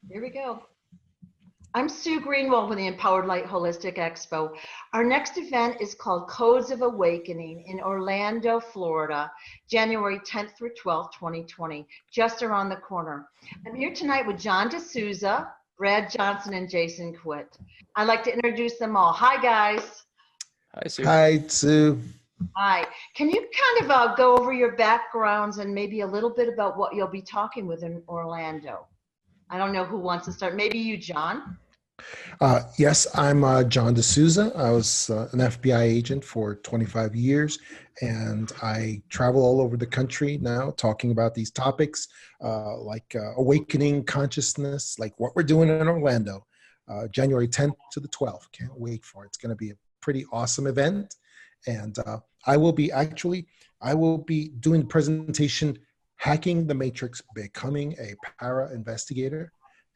Here we go. I'm Sue Greenwald with the Empowered Light Holistic Expo. Our next event is called Codes of Awakening in Orlando, Florida, January 10th through 12th, 2020, just around the corner. I'm here tonight with John DeSouza, Brad Johnson, and Jason Quitt. I'd like to introduce them all. Hi, guys. Hi, Sue. Hi, Sue. Hi. Can you kind of go over your backgrounds and maybe a little bit about what you'll be talking with in Orlando? I don't know who wants to start. Maybe you, John? Yes, I'm John DeSouza. I was an FBI agent for 25 years, and I travel all over the country now talking about these topics like awakening consciousness, like what we're doing in Orlando, January 10th to the 12th. Can't wait for it. It's going to be a pretty awesome event. And I will be doing the presentation, Hacking the Matrix, Becoming a Para-Investigator.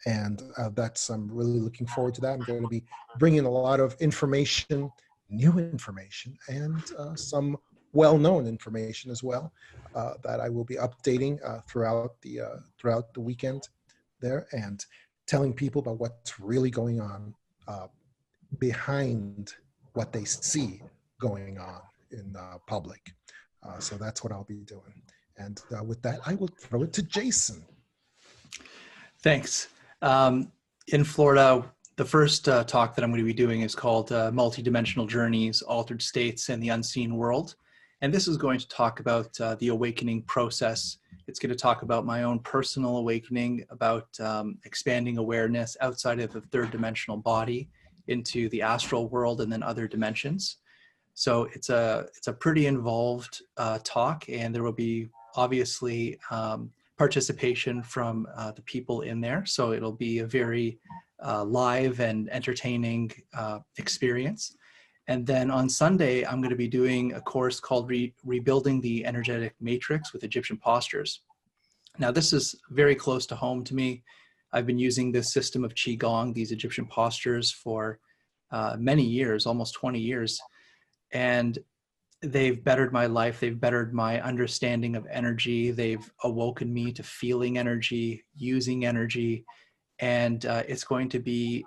And I'm really looking forward to that. I'm going to be bringing a lot of information, new information, and some well-known information as well that I will be updating throughout the weekend there, and telling people about what's really going on behind what they see going on in public. So that's what I'll be doing. And with that, I will throw it to Jason. Thanks. In Florida, the first talk that I'm going to be doing is called Multidimensional Journeys, Altered States, and the Unseen World. And this is going to talk about the awakening process. It's going to talk about my own personal awakening, about expanding awareness outside of the third dimensional body into the astral world and then other dimensions. So it's a pretty involved talk, and there will be obviously participation from the people in there. So it'll be a very live and entertaining experience. And then on Sunday, I'm going to be doing a course called Rebuilding the Energetic Matrix with Egyptian Postures. Now, this is very close to home to me. I've been using this system of Qigong, these Egyptian postures, for many years, almost 20 years. And they've bettered my life. They've bettered my understanding of energy. They've awoken me to feeling energy, using energy. And it's going to be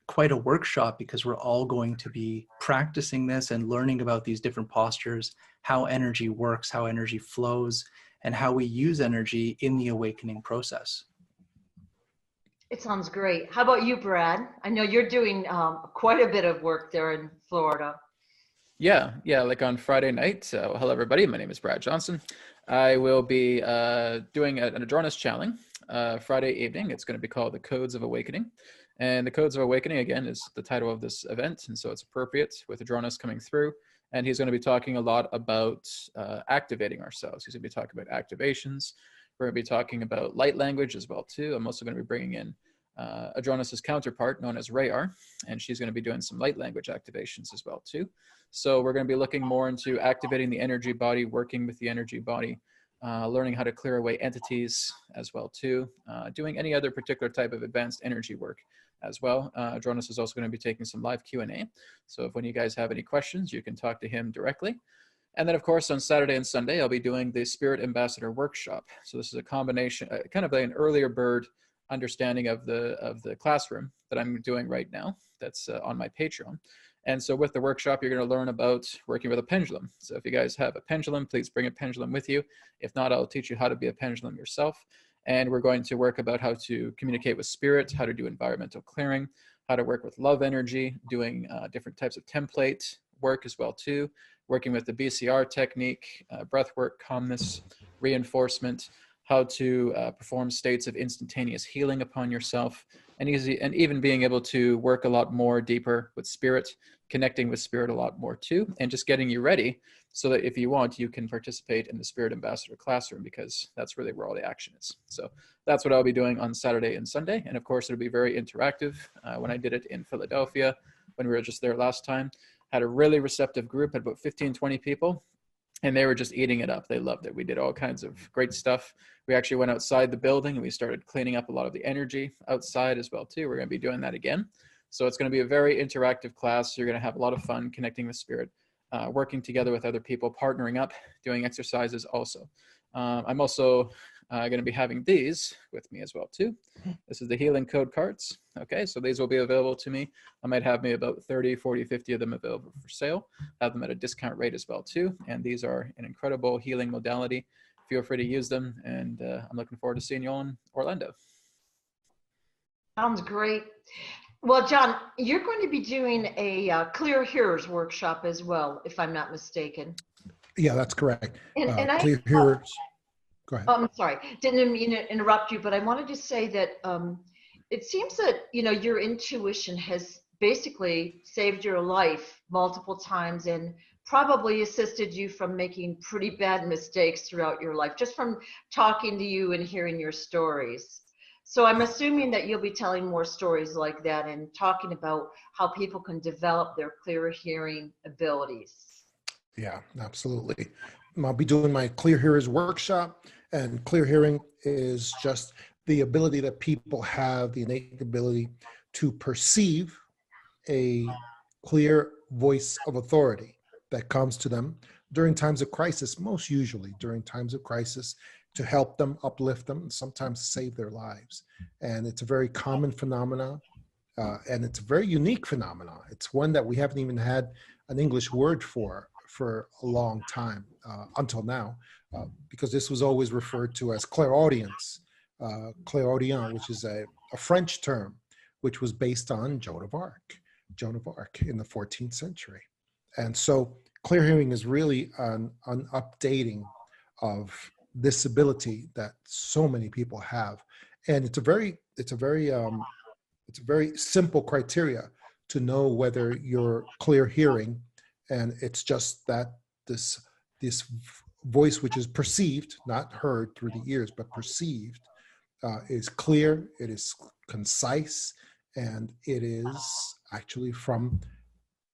quite a workshop, because we're all going to be practicing this and learning about these different postures, how energy works, how energy flows, and how we use energy in the awakening process. It sounds great. How about you, Brad? I know you're doing quite a bit of work there in Florida. Yeah, like on Friday night. So, hello, everybody. My name is Brad Johnson. I will be doing an Adronis channeling Friday evening. It's going to be called The Codes of Awakening. And The Codes of Awakening, again, is the title of this event. And so it's appropriate with Adronis coming through. And he's going to be talking a lot about activating ourselves. He's going to be talking about activations. We're going to be talking about light language as well, too. I'm also going to be bringing in Adronis's counterpart, known as Rayar, and she's going to be doing some light language activations as well, too. So we're going to be looking more into activating the energy body, working with the energy body, learning how to clear away entities as well, too, doing any other particular type of advanced energy work as well. Adronis is also going to be taking some live Q&A. So if when you guys have any questions, you can talk to him directly. And then, of course, on Saturday and Sunday, I'll be doing the Spirit Ambassador Workshop. So this is a combination, kind of an earlier bird understanding of the classroom that I'm doing right now. That's on my Patreon. And so with the workshop, you're going to learn about working with a pendulum. So if you guys have a pendulum, please bring a pendulum with you. If not, I'll teach you how to be a pendulum yourself. And we're going to work about how to communicate with spirit, how to do environmental clearing, how to work with love energy, doing different types of template work as well too, working with the BCR technique, breath work, calmness, reinforcement, how to perform states of instantaneous healing upon yourself, and even being able to work a lot more deeper with spirit, connecting with spirit a lot more too, and just getting you ready so that if you want, you can participate in the Spirit Ambassador classroom, because that's really where all the action is. So that's what I'll be doing on Saturday and Sunday. And of course, it'll be very interactive. When I did it in Philadelphia, when we were just there last time, had a really receptive group, had about 15, 20 people. And they were just eating it up. They loved it. We did all kinds of great stuff. We actually went outside the building and we started cleaning up a lot of the energy outside as well too. We're going to be doing that again. So it's going to be a very interactive class. You're going to have a lot of fun connecting with spirit, working together with other people, partnering up, doing exercises also. I'm also I'm going to be having these with me as well too. This is the healing code cards. Okay, so these will be available to me. I might have me about 30, 40, 50 of them available for sale. Have them at a discount rate as well too. And these are an incredible healing modality. Feel free to use them. And I'm looking forward to seeing you all in Orlando. Sounds great. Well, John, you're going to be doing a Clear Hearers workshop as well, if I'm not mistaken. Yeah, that's correct. And Clear Hearers. Go ahead. I'm sorry, didn't mean to interrupt you, but I wanted to say that it seems that, you know, your intuition has basically saved your life multiple times and probably assisted you from making pretty bad mistakes throughout your life, just from talking to you and hearing your stories. So I'm assuming that you'll be telling more stories like that and talking about how people can develop their clear hearing abilities. Yeah, absolutely. I'll be doing my Clear Hearers workshop, and clear hearing is just the ability that people have, the innate ability to perceive a clear voice of authority that comes to them during times of crisis, most usually during times of crisis, to help them, uplift them, and sometimes save their lives. And it's a very common phenomenon, and it's a very unique phenomenon. It's one that we haven't even had an English word for a long time, until now, because this was always referred to as clairaudience, clairaudient, which is a French term, which was based on Joan of Arc in the 14th century. And so clear hearing is really an updating of this ability that so many people have. And it's a very simple criteria to know whether you're clear hearing. And it's just that this voice, which is perceived, not heard through the ears, but perceived, is clear, it is concise, and it is actually from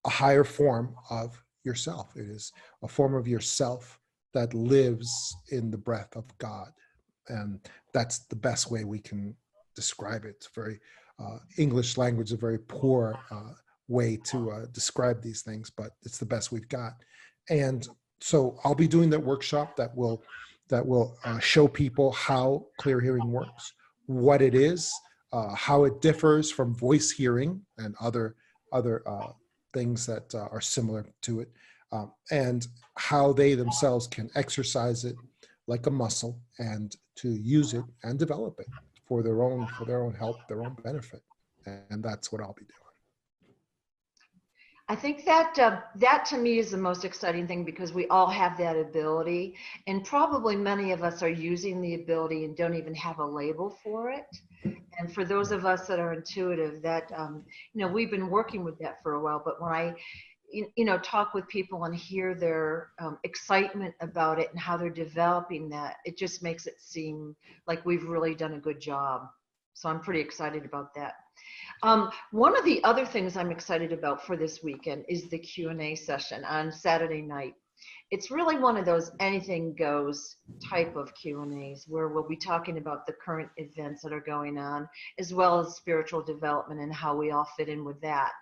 a higher form of yourself. It is a form of yourself that lives in the breath of God. And that's the best way we can describe it. It's very, English language is a very poor way to describe these things, but it's the best we've got. And so I'll be doing that workshop that will show people how clear hearing works, what it is, how it differs from voice hearing and other things that are similar to it, and how they themselves can exercise it like a muscle and to use it and develop it for their own help, their own benefit. And that's what I'll be doing. I think that to me is the most exciting thing, because we all have that ability, and probably many of us are using the ability and don't even have a label for it. And for those of us that are intuitive, that we've been working with that for a while. But when I talk with people and hear their excitement about it and how they're developing that, it just makes it seem like we've really done a good job. So I'm pretty excited about that. One of the other things I'm excited about for this weekend is the Q&A session on Saturday night. It's really one of those anything goes type of Q&As where we'll be talking about the current events that are going on, as well as spiritual development and how we all fit in with that.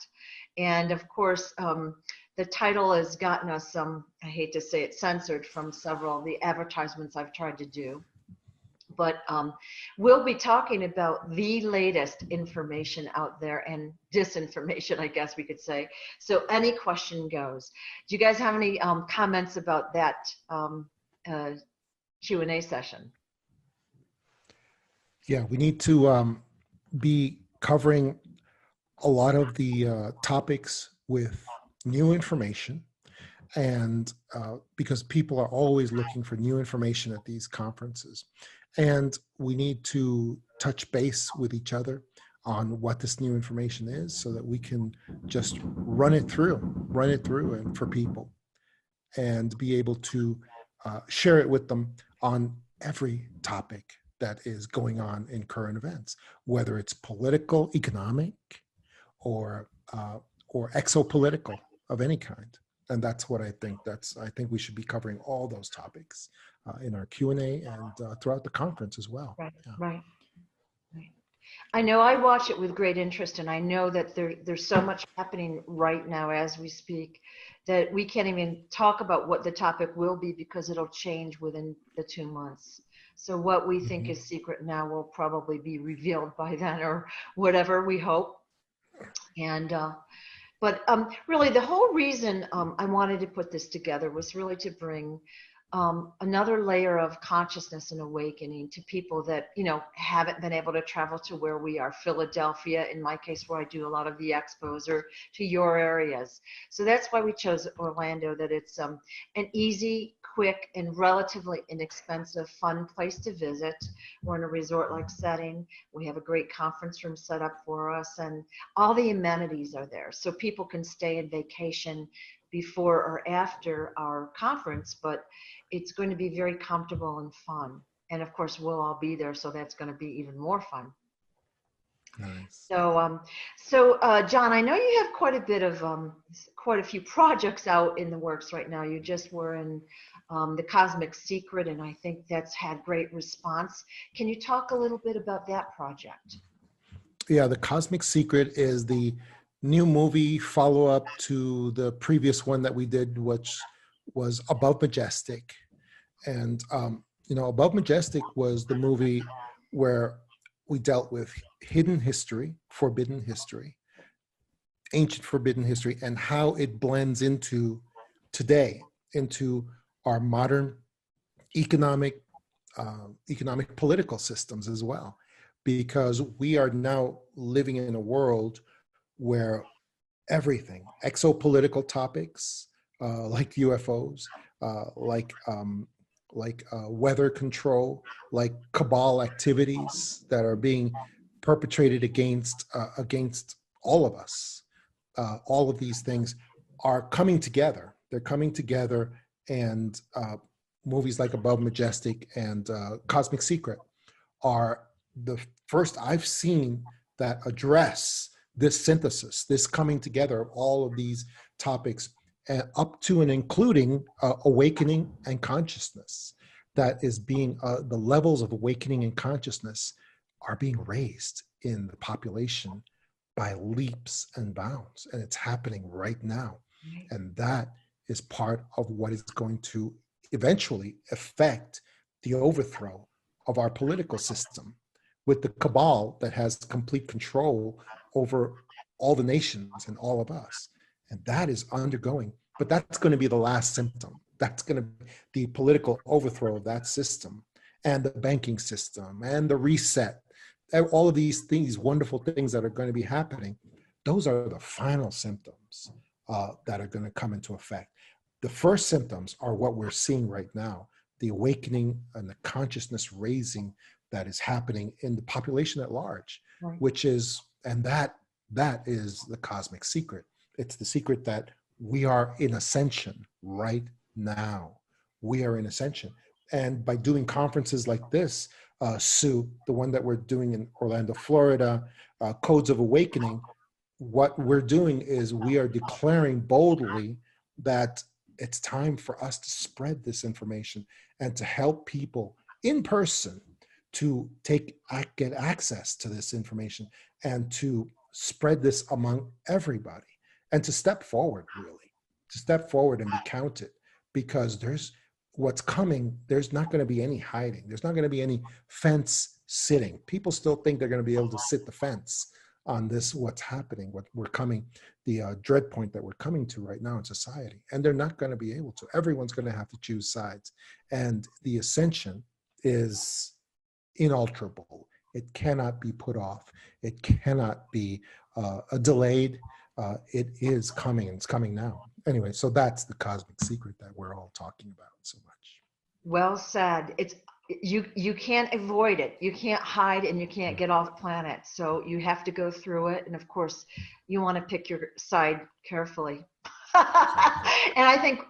And of course, the title has gotten us some, I hate to say it, censored from several of the advertisements I've tried to do. But we'll be talking about the latest information out there and disinformation, I guess we could say. So any question goes. Do you guys have any comments about that Q&A session? Yeah, we need to be covering a lot of the topics with new information, and because people are always looking for new information at these conferences. And we need to touch base with each other on what this new information is so that we can just run it through and for people, and be able to share it with them on every topic that is going on in current events, whether it's political, economic, or exopolitical of any kind. And that's what I think. I think we should be covering all those topics in our Q&A and throughout the conference as well. Right, yeah. right. I know I watch it with great interest, and I know that there's so much happening right now as we speak that we can't even talk about what the topic will be because it'll change within the 2 months. So what we think is secret now will probably be revealed by then, or whatever, we hope. And but really, the whole reason I wanted to put this together was really to bring another layer of consciousness and awakening to people that, haven't been able to travel to where we are, Philadelphia, in my case, where I do a lot of the expos, or to your areas. So that's why we chose Orlando, that it's an easy, quick, and relatively inexpensive, fun place to visit. We're in a resort-like setting. We have a great conference room set up for us, and all the amenities are there. So people can stay and vacation before or after our conference, but it's going to be very comfortable and fun. And of course, we'll all be there, so that's going to be even more fun. Nice. So John, I know you have quite a few projects out in the works right now. You just were in the Cosmic Secret, and I think that's had great response. Can you talk a little bit about that project? Yeah, the Cosmic Secret is the new movie follow-up to the previous one that we did, which was Above Majestic. And Above Majestic was the movie where we dealt with hidden history, forbidden history, ancient forbidden history, and how it blends into today, into our modern economic political systems as well, because we are now living in a world where everything, exopolitical topics like UFOs, like weather control, like cabal activities that are being perpetrated against all of us. All of these things are coming together. They're coming together, and movies like Above Majestic and Cosmic Secret are the first I've seen that address this synthesis, this coming together of all of these topics, up to and including awakening and consciousness. That is being, the levels of awakening and consciousness are being raised in the population by leaps and bounds, and it's happening right now. And that is part of what is going to eventually affect the overthrow of our political system, with the cabal that has complete control over all the nations and all of us. And that is undergoing, but that's going to be the last symptom. That's going to be the political overthrow of that system, and the banking system, and the reset. All of these things, wonderful things that are going to be happening, those are the final symptoms that are going to come into effect. The first symptoms are what we're seeing right now, the awakening and the consciousness raising that is happening in the population at large, Right. which is, and that is the Cosmic Secret. It's the secret that we are in ascension right now. We are in ascension. And by doing conferences like this, Sue, the one that we're doing in Orlando, Florida, Codes of Awakening, what we're doing is we are declaring boldly that it's time for us to spread this information and to help people in person to get access to this information, and to spread this among everybody, and to step forward, really, to step forward and be counted, because there's what's coming. There's not going to be any hiding. There's not going to be any fence sitting. People still think they're going to be able to sit the fence on this, what's happening, what we're coming, the dread point that we're coming to right now in society. And they're not going to be able to. Everyone's going to have to choose sides. And the ascension is inalterable. It cannot be put off. It cannot be delayed. It is coming, and it's coming now. Anyway, so that's the Cosmic Secret that we're all talking about so much. Well said. It's you can't avoid it. You can't hide, and you can't get off planet. So you have to go through it. And of course, you want to pick your side carefully. And I think,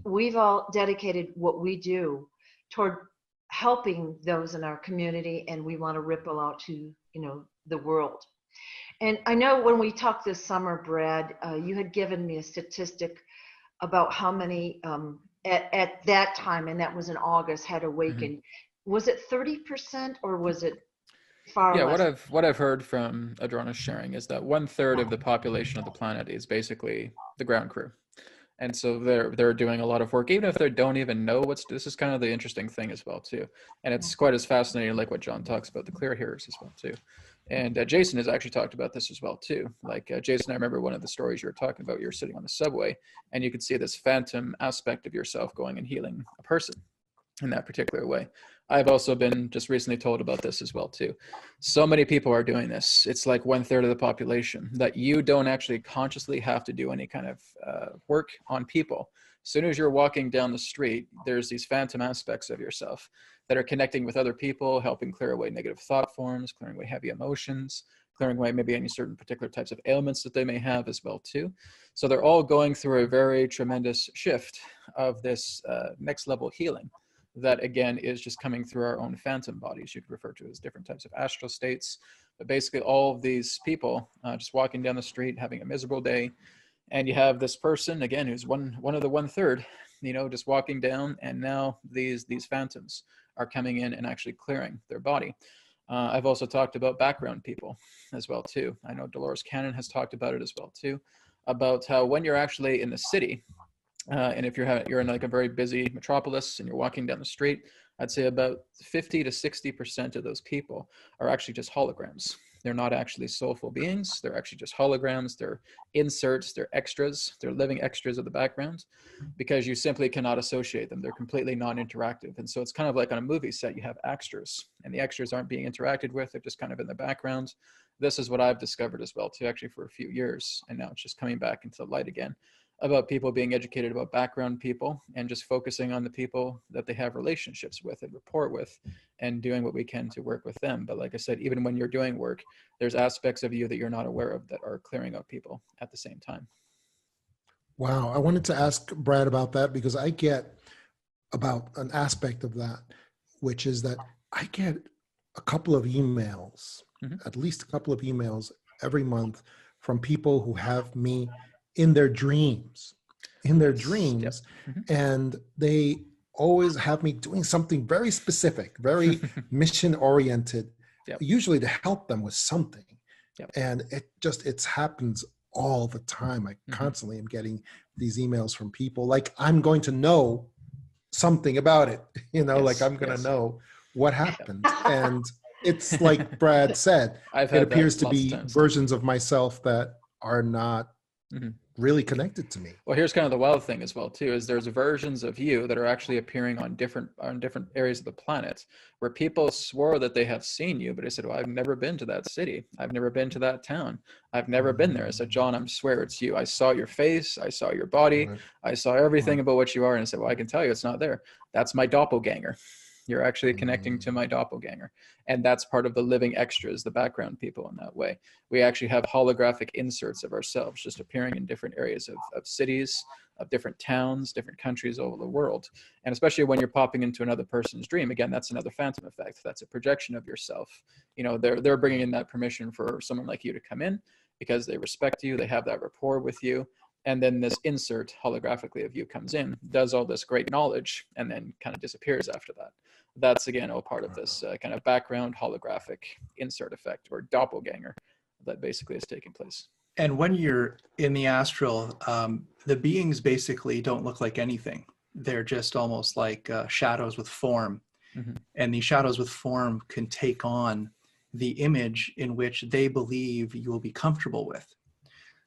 we've all dedicated what we do toward helping those in our community, and we want to ripple out to, the world. And I know when we talked this summer, Brad, you had given me a statistic about how many at that time, and that was in August, had awakened. Mm-hmm. Was it 30%, or was it far less? Yeah, what I've heard from Adrona's sharing is that 1/3 of the population of the planet is basically the ground crew. And so they're doing a lot of work, even if they don't even know this is kind of the interesting thing as well too. And it's quite as fascinating, like what John talks about, the clear hearers as well too. And Jason has actually talked about this as well too. Like Jason, I remember one of the stories you were talking about, you were sitting on the subway and you could see this phantom aspect of yourself going and healing a person in that particular way. I've also been just recently told about this as well too. So many people are doing this. It's like 1/3 of the population, that you don't actually consciously have to do any kind of work on people. As soon as you're walking down the street, there's these phantom aspects of yourself that are connecting with other people, helping clear away negative thought forms, clearing away heavy emotions, clearing away maybe any certain particular types of ailments that they may have as well too. So they're all going through a very tremendous shift of this next level healing that again is just coming through our own phantom bodies. You could refer to as different types of astral states, but basically all of these people just walking down the street, having a miserable day. And you have this person again, who's one of the 1/3, just walking down, and now these phantoms are coming in and actually clearing their body. I've also talked about background people as well too. I know Dolores Cannon has talked about it as well too, about how when you're actually in the city, and if you're in like a very busy metropolis and you're walking down the street, I'd say about 50 to 60% of those people are actually just holograms. They're not actually soulful beings. They're actually just holograms. They're inserts. They're extras. They're living extras of the background, because you simply cannot associate them. They're completely non-interactive. And so it's kind of like on a movie set, you have extras, and the extras aren't being interacted with. They're just kind of in the background. This is what I've discovered as well too, actually for a few years. And now it's just coming back into the light again, about people being educated about background people and just focusing on the people that they have relationships with and rapport with, and doing what we can to work with them. But like I said, even when you're doing work, there's aspects of you that you're not aware of that are clearing out people at the same time. Wow. I wanted to ask Brad about that, because I get about an aspect of that, which is that I get a couple of emails, at least a couple of emails every month from people who have me in their dreams, and they always have me doing something very specific, very mission oriented, usually to help them with something. And it happens all the time. I constantly am getting these emails from people like I'm going to know something about it, like I'm going to know what happened. And it's like Brad said, it appears to be versions of myself that are not really connected to me. Well, here's kind of the wild thing as well too, is there's versions of you that are actually appearing on different areas of the planet, where people swore that they have seen you, but they said, well, I've never been to that city. I've never been to that town. I've never been there. I said, John, I swear it's you. I saw your face. I saw your body. I saw everything about what you are. And I said, well, I can tell you it's not there. That's my doppelganger. You're actually connecting to my doppelganger. And that's part of the living extras, the background people in that way. We actually have holographic inserts of ourselves just appearing in different areas of cities, of different towns, different countries all over the world. And especially when you're popping into another person's dream, again, that's another phantom effect. That's a projection of yourself. They're bringing in that permission for someone like you to come in because they respect you, they have that rapport with you. And then this insert holographically of you comes in, does all this great knowledge, and then kind of disappears after that. That's, again, all part of this kind of background holographic insert effect, or doppelganger, that basically is taking place. And when you're in the astral, the beings basically don't look like anything. They're just almost like shadows with form. And these shadows with form can take on the image in which they believe you will be comfortable with.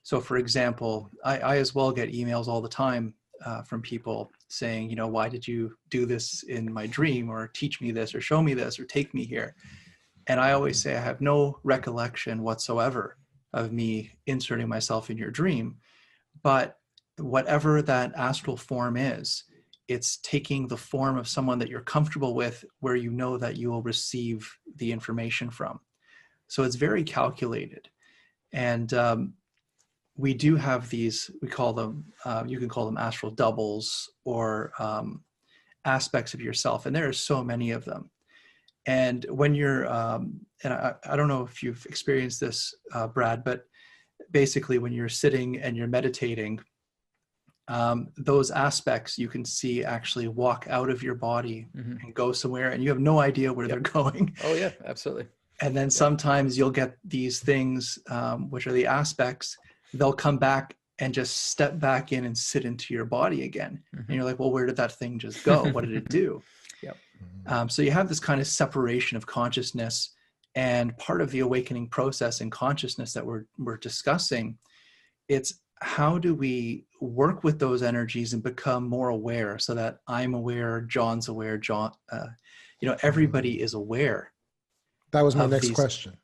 So for example, I as well get emails all the time from people saying, why did you do this in my dream, or teach me this, or show me this, or take me here? And I always say I have no recollection whatsoever of me inserting myself in your dream. But whatever that astral form is, it's taking the form of someone that you're comfortable with, where you know that you will receive the information from. So it's very calculated. And we do have these, we call them, you can call them astral doubles, or aspects of yourself. And there are so many of them. And when you're, and I don't know if you've experienced this, Brad, but basically when you're sitting and you're meditating, those aspects you can see actually walk out of your body and go somewhere, and you have no idea where they're going. Oh yeah, absolutely. And then sometimes you'll get these things, which are the aspects, they'll come back and just step back in and sit into your body again. Mm-hmm. And you're like, well, where did that thing just go? What did it do? Yep. So you have this kind of separation of consciousness, and part of the awakening process and consciousness that we're discussing, it's how do we work with those energies and become more aware, so that I'm aware, John's aware, everybody is aware. That was my next question.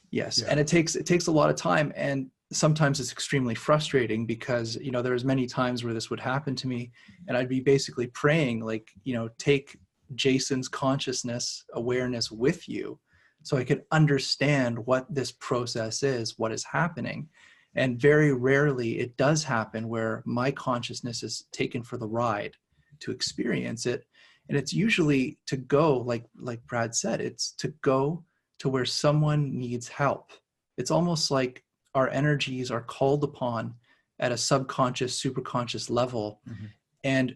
Yes. Yeah. And it takes a lot of time, and sometimes it's extremely frustrating because, there's many times where this would happen to me, and I'd be basically praying, like, take Jason's consciousness awareness with you so I could understand what this process is, what is happening. And very rarely it does happen where my consciousness is taken for the ride to experience it. And it's usually to go, like Brad said, it's to go to where someone needs help. It's almost like our energies are called upon at a subconscious, superconscious level. Mm-hmm. And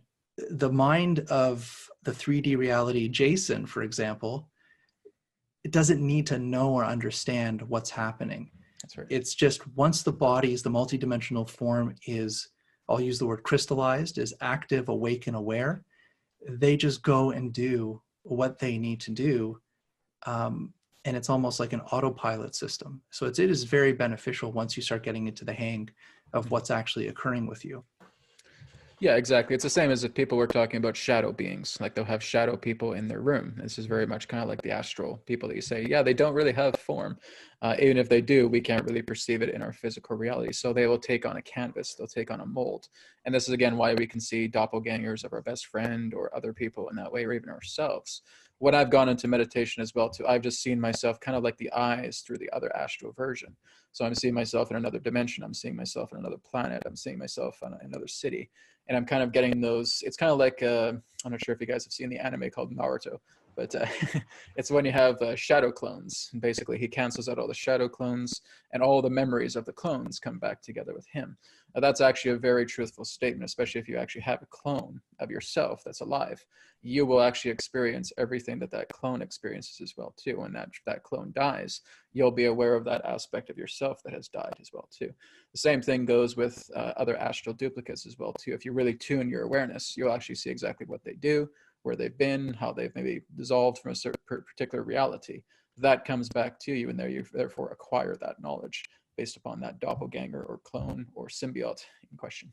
the mind of the 3D reality, Jason, for example, it doesn't need to know or understand what's happening. That's right. It's just once the multidimensional form is, I'll use the word crystallized, is active, awake, and aware, they just go and do what they need to do. And it's almost like an autopilot system. So it is very beneficial once you start getting into the hang of what's actually occurring with you. Yeah, exactly. It's the same as if people were talking about shadow beings, like they'll have shadow people in their room. This is very much kind of like the astral people that you say, yeah, they don't really have form. Even if they do, we can't really perceive it in our physical reality. So they will take on a canvas, they'll take on a mold. And this is again why we can see doppelgangers of our best friend or other people in that way, or even ourselves. When I've gone into meditation as well too, I've just seen myself kind of like the eyes through the other astral version. So I'm seeing myself in another dimension. I'm seeing myself in another planet. I'm seeing myself on another city. And I'm kind of getting those, it's kind of like, I'm not sure if you guys have seen the anime called Naruto, but it's when you have shadow clones. And basically, he cancels out all the shadow clones, and all the memories of the clones come back together with him. Now, that's actually a very truthful statement, especially if you actually have a clone of yourself that's alive. You will actually experience everything that clone experiences as well too. When that clone dies, you'll be aware of that aspect of yourself that has died as well too. The same thing goes with other astral duplicates as well too. If you really tune your awareness, you'll actually see exactly what they do, where they've been, how they've maybe dissolved from a certain particular reality. That comes back to you, and there you therefore acquire that knowledge based upon that doppelganger or clone or symbiote in question.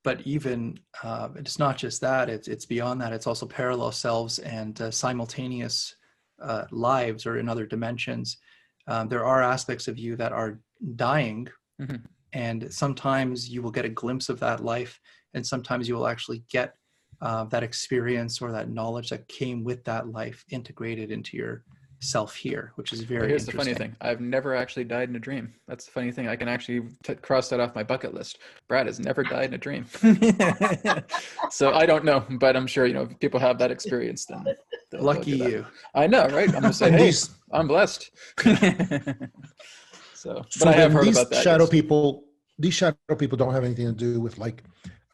But even it's not just that, it's beyond that. It's also parallel selves and simultaneous lives or in other dimensions. There are aspects of you that are dying, mm-hmm. and sometimes you will get a glimpse of that life, and sometimes you will actually get that experience or that knowledge that came with that life integrated into your self here, which is very Here's interesting. the funny thing. I've never actually died in a dream. That's the funny thing. I can actually cross that off my bucket list. Brad has never died in a dream. So I don't know, but I'm sure, if people have that experience, then lucky you. I know, right? I'm going to say, hey, I'm blessed. So but I have heard about that. These shadow people don't have anything to do with like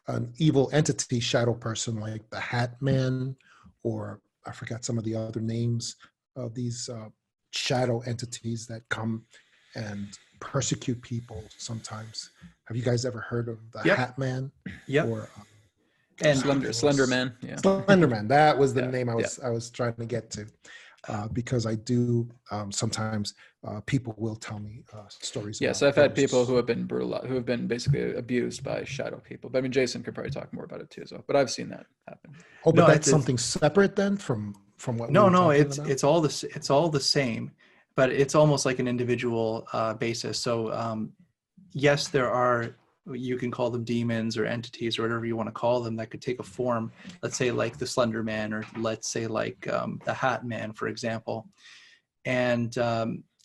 an evil entity shadow person like the Hat Man, or I forgot some of the other names of these shadow entities that come and persecute people sometimes. Have you guys ever heard of the Hat Man? Yep. Or and Slender Man. Yeah. Slender Man. That was the name I was trying to get to. Because I do sometimes people will tell me stories. Yes, I've had people who have been who have been basically abused by shadow people. But I mean, Jason could probably talk more about it too as well. But I've seen that happen. Oh, but that's something separate then from what? No, it's all the same, but it's almost like an individual basis. So yes, there are. You can call them demons or entities or whatever you want to call them that could take a form, let's say like the Slender Man, or let's say like the Hat Man, for example. And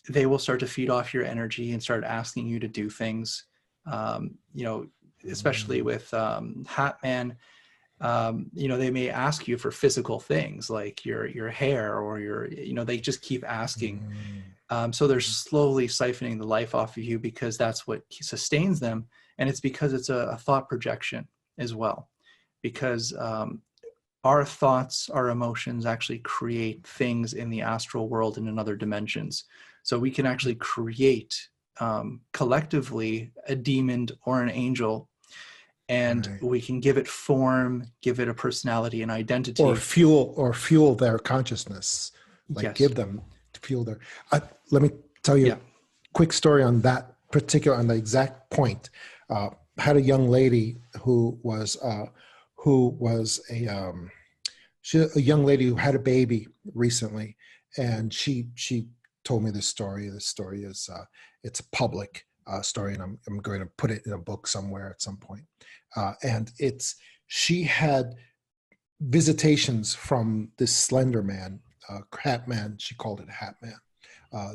they will start to feed off your energy and start asking you to do things, especially with Hat Man. They may ask you for physical things like your hair or they just keep asking. So they're slowly siphoning the life off of you because that's what sustains them. And it's because it's a thought projection as well, because our thoughts, our emotions actually create things in the astral world and in other dimensions. So we can actually create collectively a demon or an angel and Right. we can give it form, give it a personality and identity. Or fuel their consciousness, like Yes. give them to fuel their. Let me tell you Yeah. a quick story on that on the exact point. I had a young lady who was a young lady who had a baby recently, and she told me this story. This story is it's a public story, and I'm going to put it in a book somewhere at some point. And she had visitations from this slender man, hat man. She called it a hat man.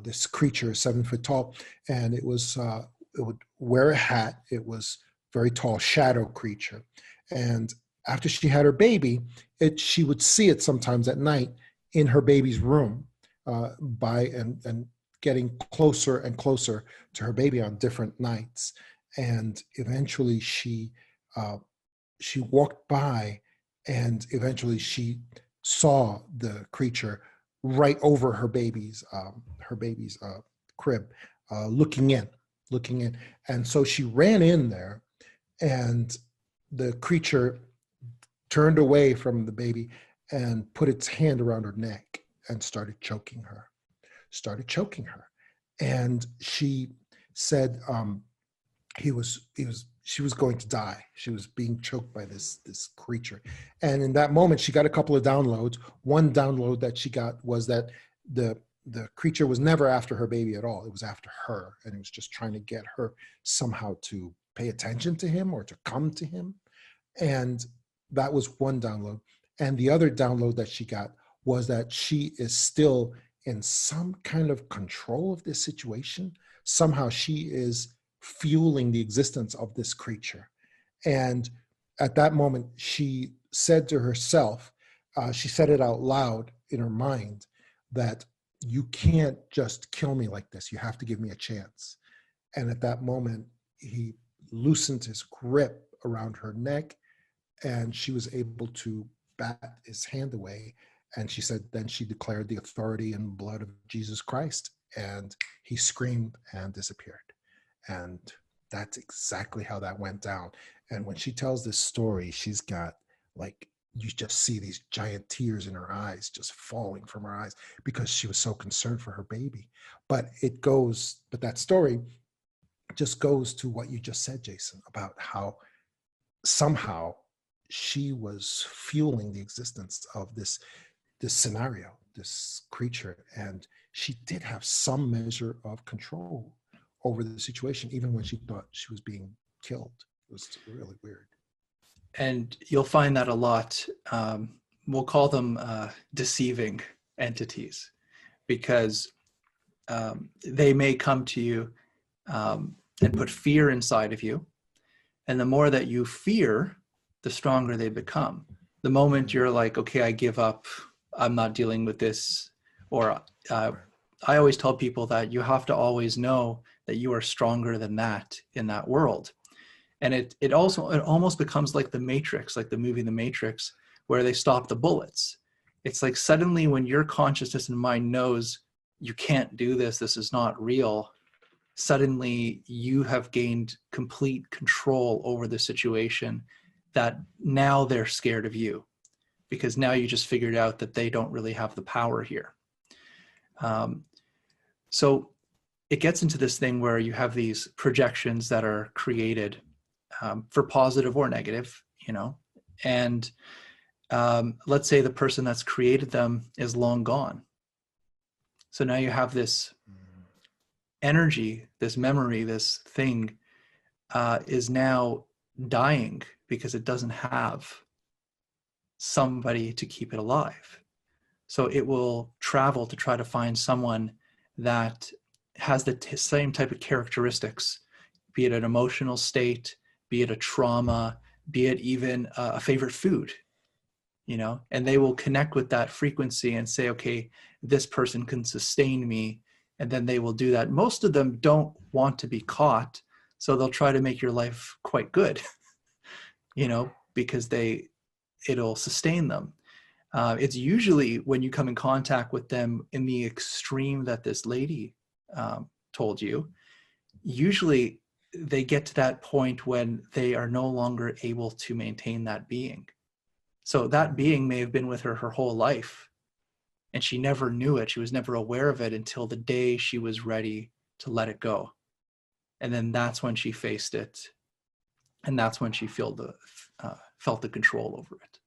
This creature, 7 foot tall, and it would wear a hat. It was very tall, shadow creature, and after she had her baby, she would see it sometimes at night in her baby's room, and getting closer and closer to her baby on different nights. And eventually she walked by, and eventually she saw the creature right over her baby's crib, looking in. And so she ran in there, and the creature turned away from the baby and put its hand around her neck and started choking her. And she said she was going to die. She was being choked by this creature. And in that moment, she got a couple of downloads. One download that she got was that the creature was never after her baby at all. It was after her, and it was just trying to get her somehow to pay attention to him or to come to him. And that was one download. And the other download that she got was that she is still in some kind of control of this situation. Somehow she is fueling the existence of this creature. And at that moment, she said to herself, she said it out loud in her mind, that you can't just kill me like this. You have to give me a chance. And at that moment, he loosened his grip around her neck, and she was able to bat his hand away. And she said, then she declared the authority and blood of Jesus Christ, and he screamed and disappeared. And that's exactly how that went down. And when she tells this story, she's got, like, you just see these giant tears in her eyes just falling from her eyes because she was so concerned for her baby. But that story just goes to what you just said, Jason, about how somehow she was fueling the existence of this scenario, this creature, and she did have some measure of control over the situation, even when she thought she was being killed. It was really weird. And you'll find that a lot. We'll call them deceiving entities, because they may come to you and put fear inside of you. And the more that you fear, the stronger they become. The moment you're like, okay, I give up, I'm not dealing with this. Or I always tell people that you have to always know that you are stronger than that in that world. And it almost becomes like the Matrix, like the movie The Matrix, where they stop the bullets. It's like suddenly when your consciousness and mind knows you can't do this, this is not real, suddenly you have gained complete control over the situation, that now they're scared of you, because now you just figured out that they don't really have the power here. So it gets into this thing where you have these projections that are created for positive or negative, and let's say the person that's created them is long gone. So now you have this energy, this memory, this thing is now dying because it doesn't have somebody to keep it alive. So it will travel to try to find someone that has the same type of characteristics, be it an emotional state, be it a trauma, be it even a favorite food, and they will connect with that frequency and say, okay, this person can sustain me. And then they will do that. Most of them don't want to be caught, so they'll try to make your life quite good, because it'll sustain them. It's usually when you come in contact with them in the extreme that this lady told you, usually they get to that point when they are no longer able to maintain that being. So that being may have been with her whole life, and she never knew it. She was never aware of it until the day she was ready to let it go. And then that's when she faced it. And that's when she felt the control over it.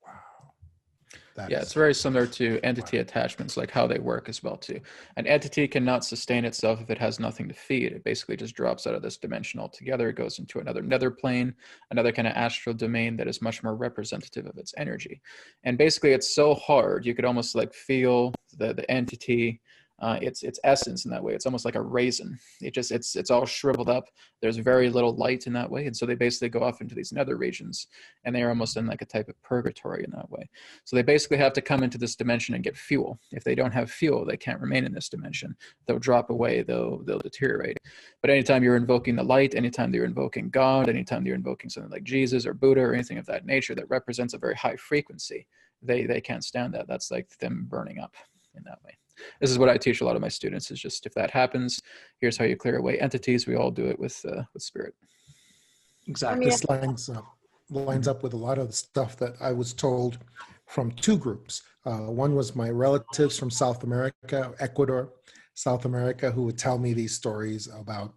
Wow. Yeah, it's very similar to entity attachments, like how they work as well too. An entity cannot sustain itself if it has nothing to feed. It basically just drops out of this dimension altogether. It goes into another nether plane, another kind of astral domain that is much more representative of its energy. And basically it's so hard, you could almost like feel the entity, its essence in that way. It's almost like a raisin. It's all shriveled up. There's very little light in that way. And so they basically go off into these nether regions, and they are almost in like a type of purgatory in that way. So they basically have to come into this dimension and get fuel. If they don't have fuel, they can't remain in this dimension. They'll drop away, they'll deteriorate. But anytime you're invoking the light, anytime you're invoking God, anytime you're invoking something like Jesus or Buddha or anything of that nature that represents a very high frequency, they can't stand that. That's like them burning up in that way. This is what I teach a lot of my students, is just if that happens, here's how you clear away entities. We all do it with spirit. Exactly. This lines up with a lot of the stuff that I was told from two groups. One was my relatives from South America, Ecuador, South America, who would tell me these stories about,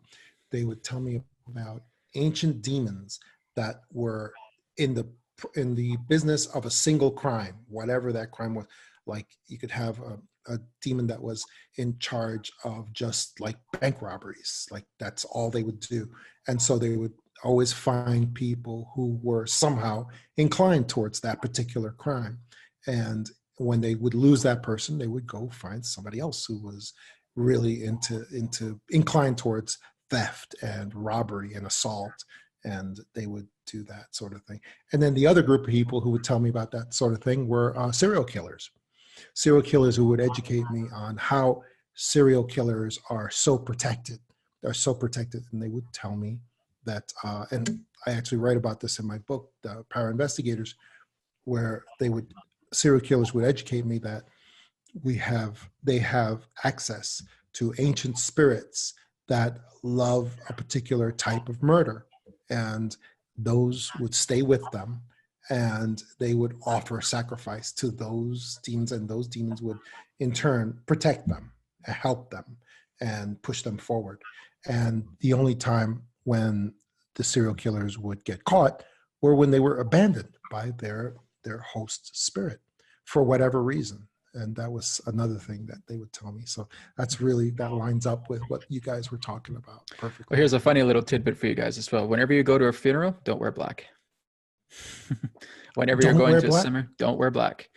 they would tell me about ancient demons that were in the business of a single crime, whatever that crime was. Like you could have a demon that was in charge of just like bank robberies, like that's all they would do. And so they would always find people who were somehow inclined towards that particular crime. And when they would lose that person, they would go find somebody else who was really inclined towards theft and robbery and assault. And they would do that sort of thing. And then the other group of people who would tell me about that sort of thing were serial killers who would educate me on how serial killers are so protected. They're so protected. And they would tell me that, and I actually write about this in my book, The Power Investigators, where serial killers would educate me that they have access to ancient spirits that love a particular type of murder. And those would stay with them, and they would offer sacrifice to those demons, and those demons would in turn protect them, help them, and push them forward. And the only time when the serial killers would get caught were when they were abandoned by their host spirit for whatever reason. And that was another thing that they would tell me. So that lines up with what you guys were talking about perfectly. Well, here's a funny little tidbit for you guys as well. Whenever you go to a funeral, don't wear black. Whenever you're going to a cemetery, don't wear black.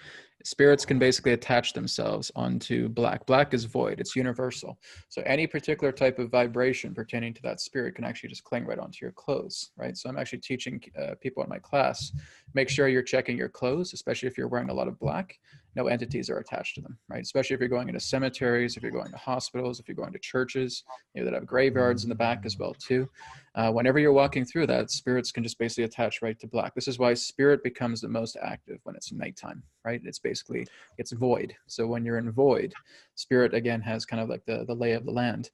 Spirits can basically attach themselves onto black. Black is void. It's universal. So any particular type of vibration pertaining to that spirit can actually just cling right onto your clothes, right? So I'm actually teaching people in my class, make sure you're checking your clothes, especially if you're wearing a lot of black. No entities are attached to them, right? Especially if you're going into cemeteries, if you're going to hospitals, if you're going to churches, that have graveyards in the back as well too. Whenever you're walking through that, spirits can just basically attach right to black. This is why spirit becomes the most active when it's nighttime, right? It's void. So when you're in void, spirit again has kind of like the lay of the land.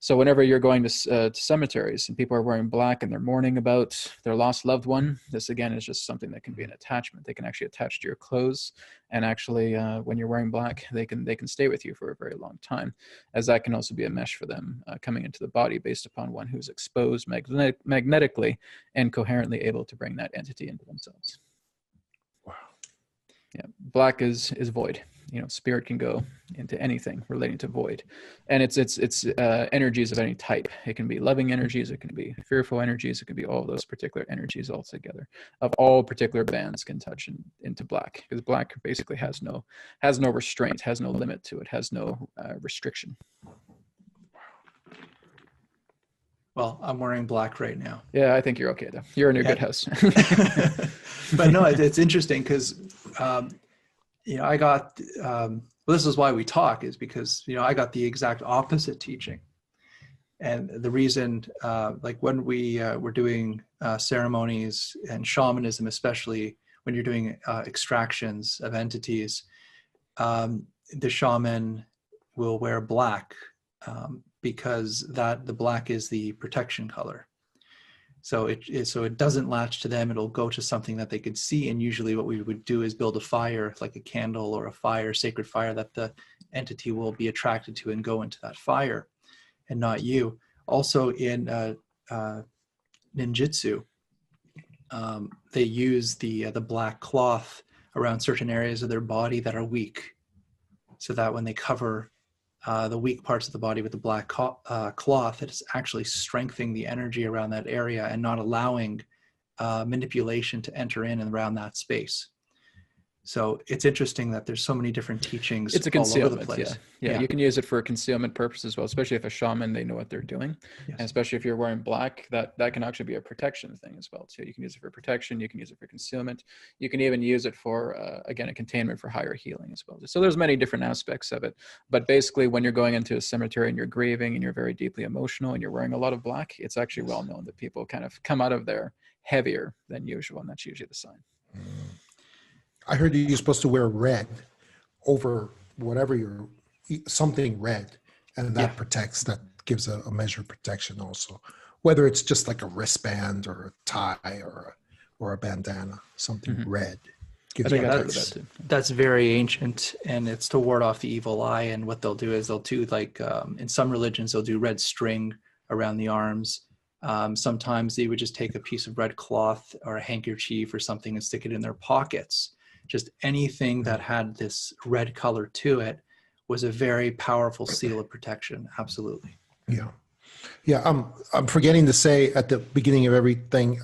So whenever you're going to cemeteries and people are wearing black and they're mourning about their lost loved one, this again is just something that can be an attachment. They can actually attach to your clothes, and actually when you're wearing black, they can stay with you for a very long time, as that can also be a mesh for them coming into the body based upon one who's exposed magnetically and coherently able to bring that entity into themselves. Wow. Yeah, black is void. Spirit can go into anything relating to void, and it's energies of any type. It can be loving energies, it can be fearful energies, it can be all those particular energies all together. Of all particular bands can touch into black, because black basically has no restraint, has no limit to it, has no restriction. Well, I'm wearing black right now. Yeah, I think you're okay though. You're in your good house. But no, it's interesting because I got, this is why we talk, is because, I got the exact opposite teaching. And the reason, like when we were doing ceremonies and shamanism, especially when you're doing extractions of entities, the shaman will wear black because the black is the protection color. So it doesn't latch to them. It'll go to something that they could see. And usually what we would do is build a fire, like a candle or a fire, sacred fire, that the entity will be attracted to and go into that fire, and not you. Also in ninjutsu, they use the black cloth around certain areas of their body that are weak, so that when they cover the weak parts of the body with the black cloth, it's actually strengthening the energy around that area and not allowing manipulation to enter in and around that space. So it's interesting that there's so many different teachings It's a all over the concealment, place. Yeah. You can use it for concealment purposes as well, especially if a shaman, they know what they're doing. Yes. And especially if you're wearing black, that can actually be a protection thing as well too. You can use it for protection, you can use it for concealment, you can even use it for again, a containment for higher healing as well. So there's many different aspects of it, but basically when you're going into a cemetery and you're grieving and you're very deeply emotional and you're wearing a lot of black, it's actually well known that people kind of come out of there heavier than usual, and that's usually the sign. I heard you're supposed to wear red over whatever something red, and that protects, that gives a measure of protection also, whether it's just like a wristband or a tie or a bandana, something red. Gives you protection. That's very ancient, and it's to ward off the evil eye. And what they'll do is they'll do, like in some religions, they'll do red string around the arms. Sometimes they would just take a piece of red cloth or a handkerchief or something and stick it in their pockets. Just anything that had this red color to it was a very powerful seal of protection. Absolutely. Yeah. I'm forgetting to say at the beginning of everything,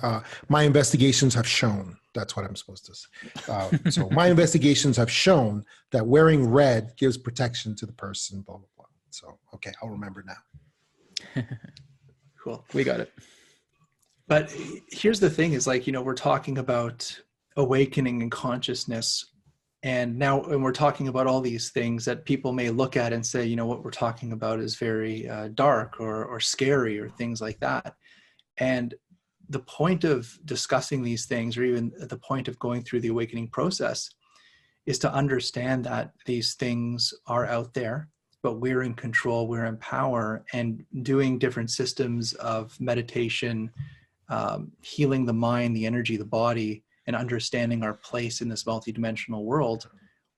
my investigations have shown, that's what I'm supposed to say. So my investigations have shown that wearing red gives protection to the person, blah, blah, blah. So, okay, I'll remember now. Cool. We got it. But here's the thing is, like, we're talking about awakening and consciousness. And now, and we're talking about all these things that people may look at and say, what we're talking about is very dark or scary or things like that. And the point of discussing these things, or even the point of going through the awakening process, is to understand that these things are out there, but we're in control, we're in power, and doing different systems of meditation, healing the mind, the energy, the body, and understanding our place in this multidimensional world,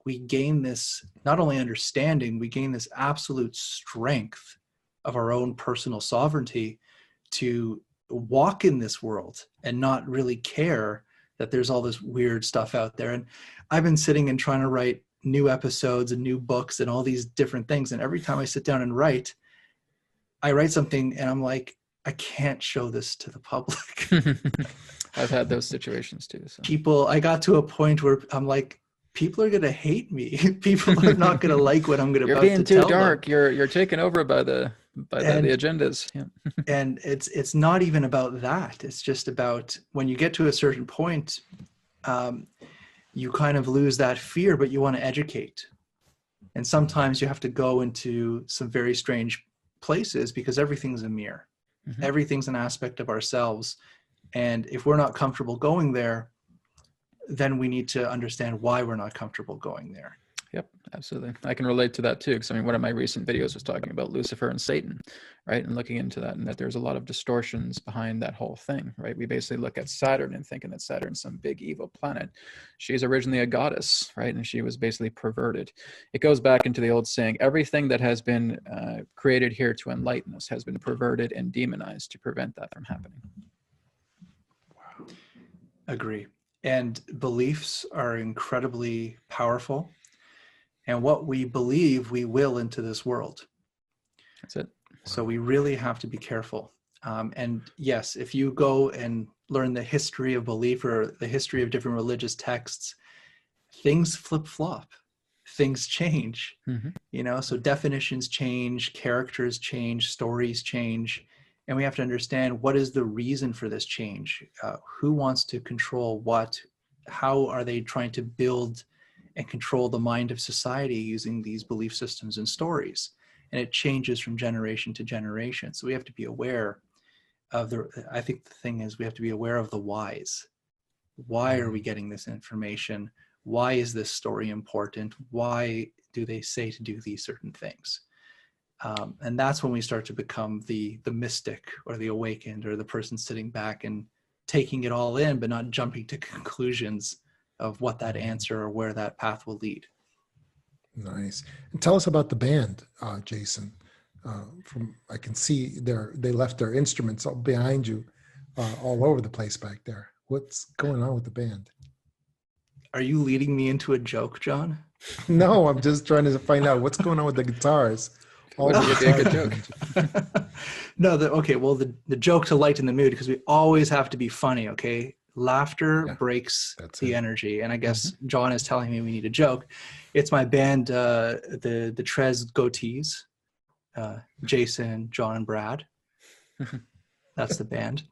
we gain this, not only understanding, we gain this absolute strength of our own personal sovereignty to walk in this world and not really care that there's all this weird stuff out there. And I've been sitting and trying to write new episodes and new books and all these different things. And every time I sit down and write, I write something and I'm like, I can't show this to the public. I've had those situations too. So. I got to a point where I'm like, people are going to hate me. People are not going to like what I'm going to tell them. You're being too dark. You're taken over by the agendas. Yeah. And it's not even about that. It's just about when you get to a certain point, you kind of lose that fear, but you want to educate. And sometimes you have to go into some very strange places because everything's a mirror. Mm-hmm. Everything's an aspect of ourselves. And if we're not comfortable going there, then we need to understand why we're not comfortable going there. Yep, absolutely. I can relate to that too, because one of my recent videos was talking about Lucifer and Satan, right? And looking into that, and that there's a lot of distortions behind that whole thing, right? We basically look at Saturn and thinking that Saturn's some big evil planet. She's originally a goddess, right? And she was basically perverted. It goes back into the old saying, everything that has been created here to enlighten us has been perverted and demonized to prevent that from happening. Wow. Agree. And beliefs are incredibly powerful. And what we believe, we will into this world. That's it. So we really have to be careful. And yes, if you go and learn the history of belief or the history of different religious texts, things flip-flop, things change, so definitions change, characters change, stories change. And we have to understand, what is the reason for this change? Who wants to control what? How are they trying to build and control the mind of society using these belief systems and stories? And it changes from generation to generation. So we have to be aware of I think the thing is, we have to be aware of the whys. Why are we getting this information? Why is this story important? Why do they say to do these certain things? And that's when we start to become the mystic or the awakened or the person sitting back and taking it all in, but not jumping to conclusions of what that answer or where that path will lead. Nice. And tell us about the band, Jason. From I can see they left their instruments all behind you, all over the place back there. What's going on with the band? Are you leading me into a joke, John? No, I'm just trying to find out what's going on with the guitars. Would be a good joke. No, okay. Well, the joke to lighten the mood, because we always have to be funny. Okay, laughter breaks the energy, and I guess John is telling me we need a joke. It's my band, the Trez Goatees, Jason, John, and Brad. That's the band.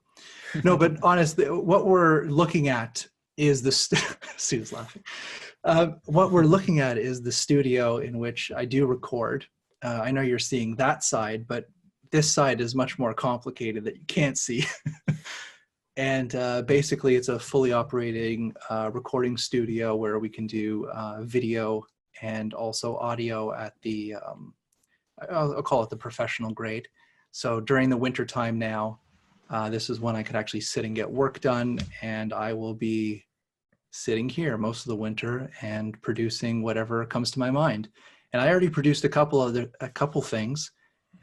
No, but honestly, what we're looking at is Sue's laughing. What we're looking at is the studio in which I do record. I know you're seeing that side, but this side is much more complicated that you can't see. And basically, it's a fully operating recording studio where we can do video and also audio at the, I'll call it the professional grade. So during the winter time now, this is when I could actually sit and get work done, and I will be sitting here most of the winter and producing whatever comes to my mind. And I already produced a couple things,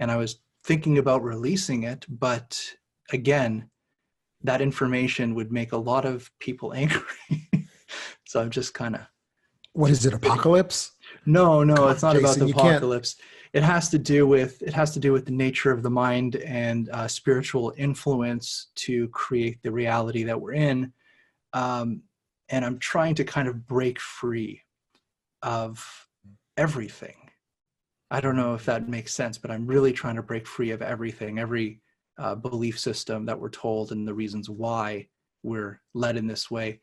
and I was thinking about releasing it, but again, that information would make a lot of people angry. So I'm just kind of. What is it? Apocalypse? No, it's not about the apocalypse. It has to do with the nature of the mind and spiritual influence to create the reality that we're in. And I'm trying to kind of break free of everything. I don't know if that makes sense, but I'm really trying to break free of everything, every belief system that we're told and the reasons why we're led in this way.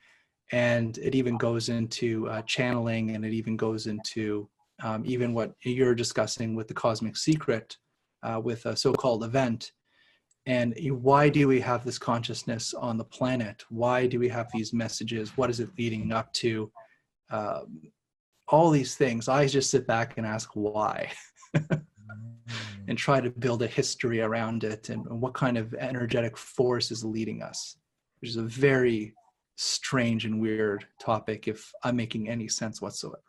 And it even goes into channeling, and it even goes into even what you're discussing with the cosmic secret, with a so-called event. And why do we have this consciousness on the planet? Why do we have these messages? What is it leading up to? All these things. I just sit back and ask why and try to build a history around it, and what kind of energetic force is leading us, which is a very strange and weird topic, if I'm making any sense whatsoever.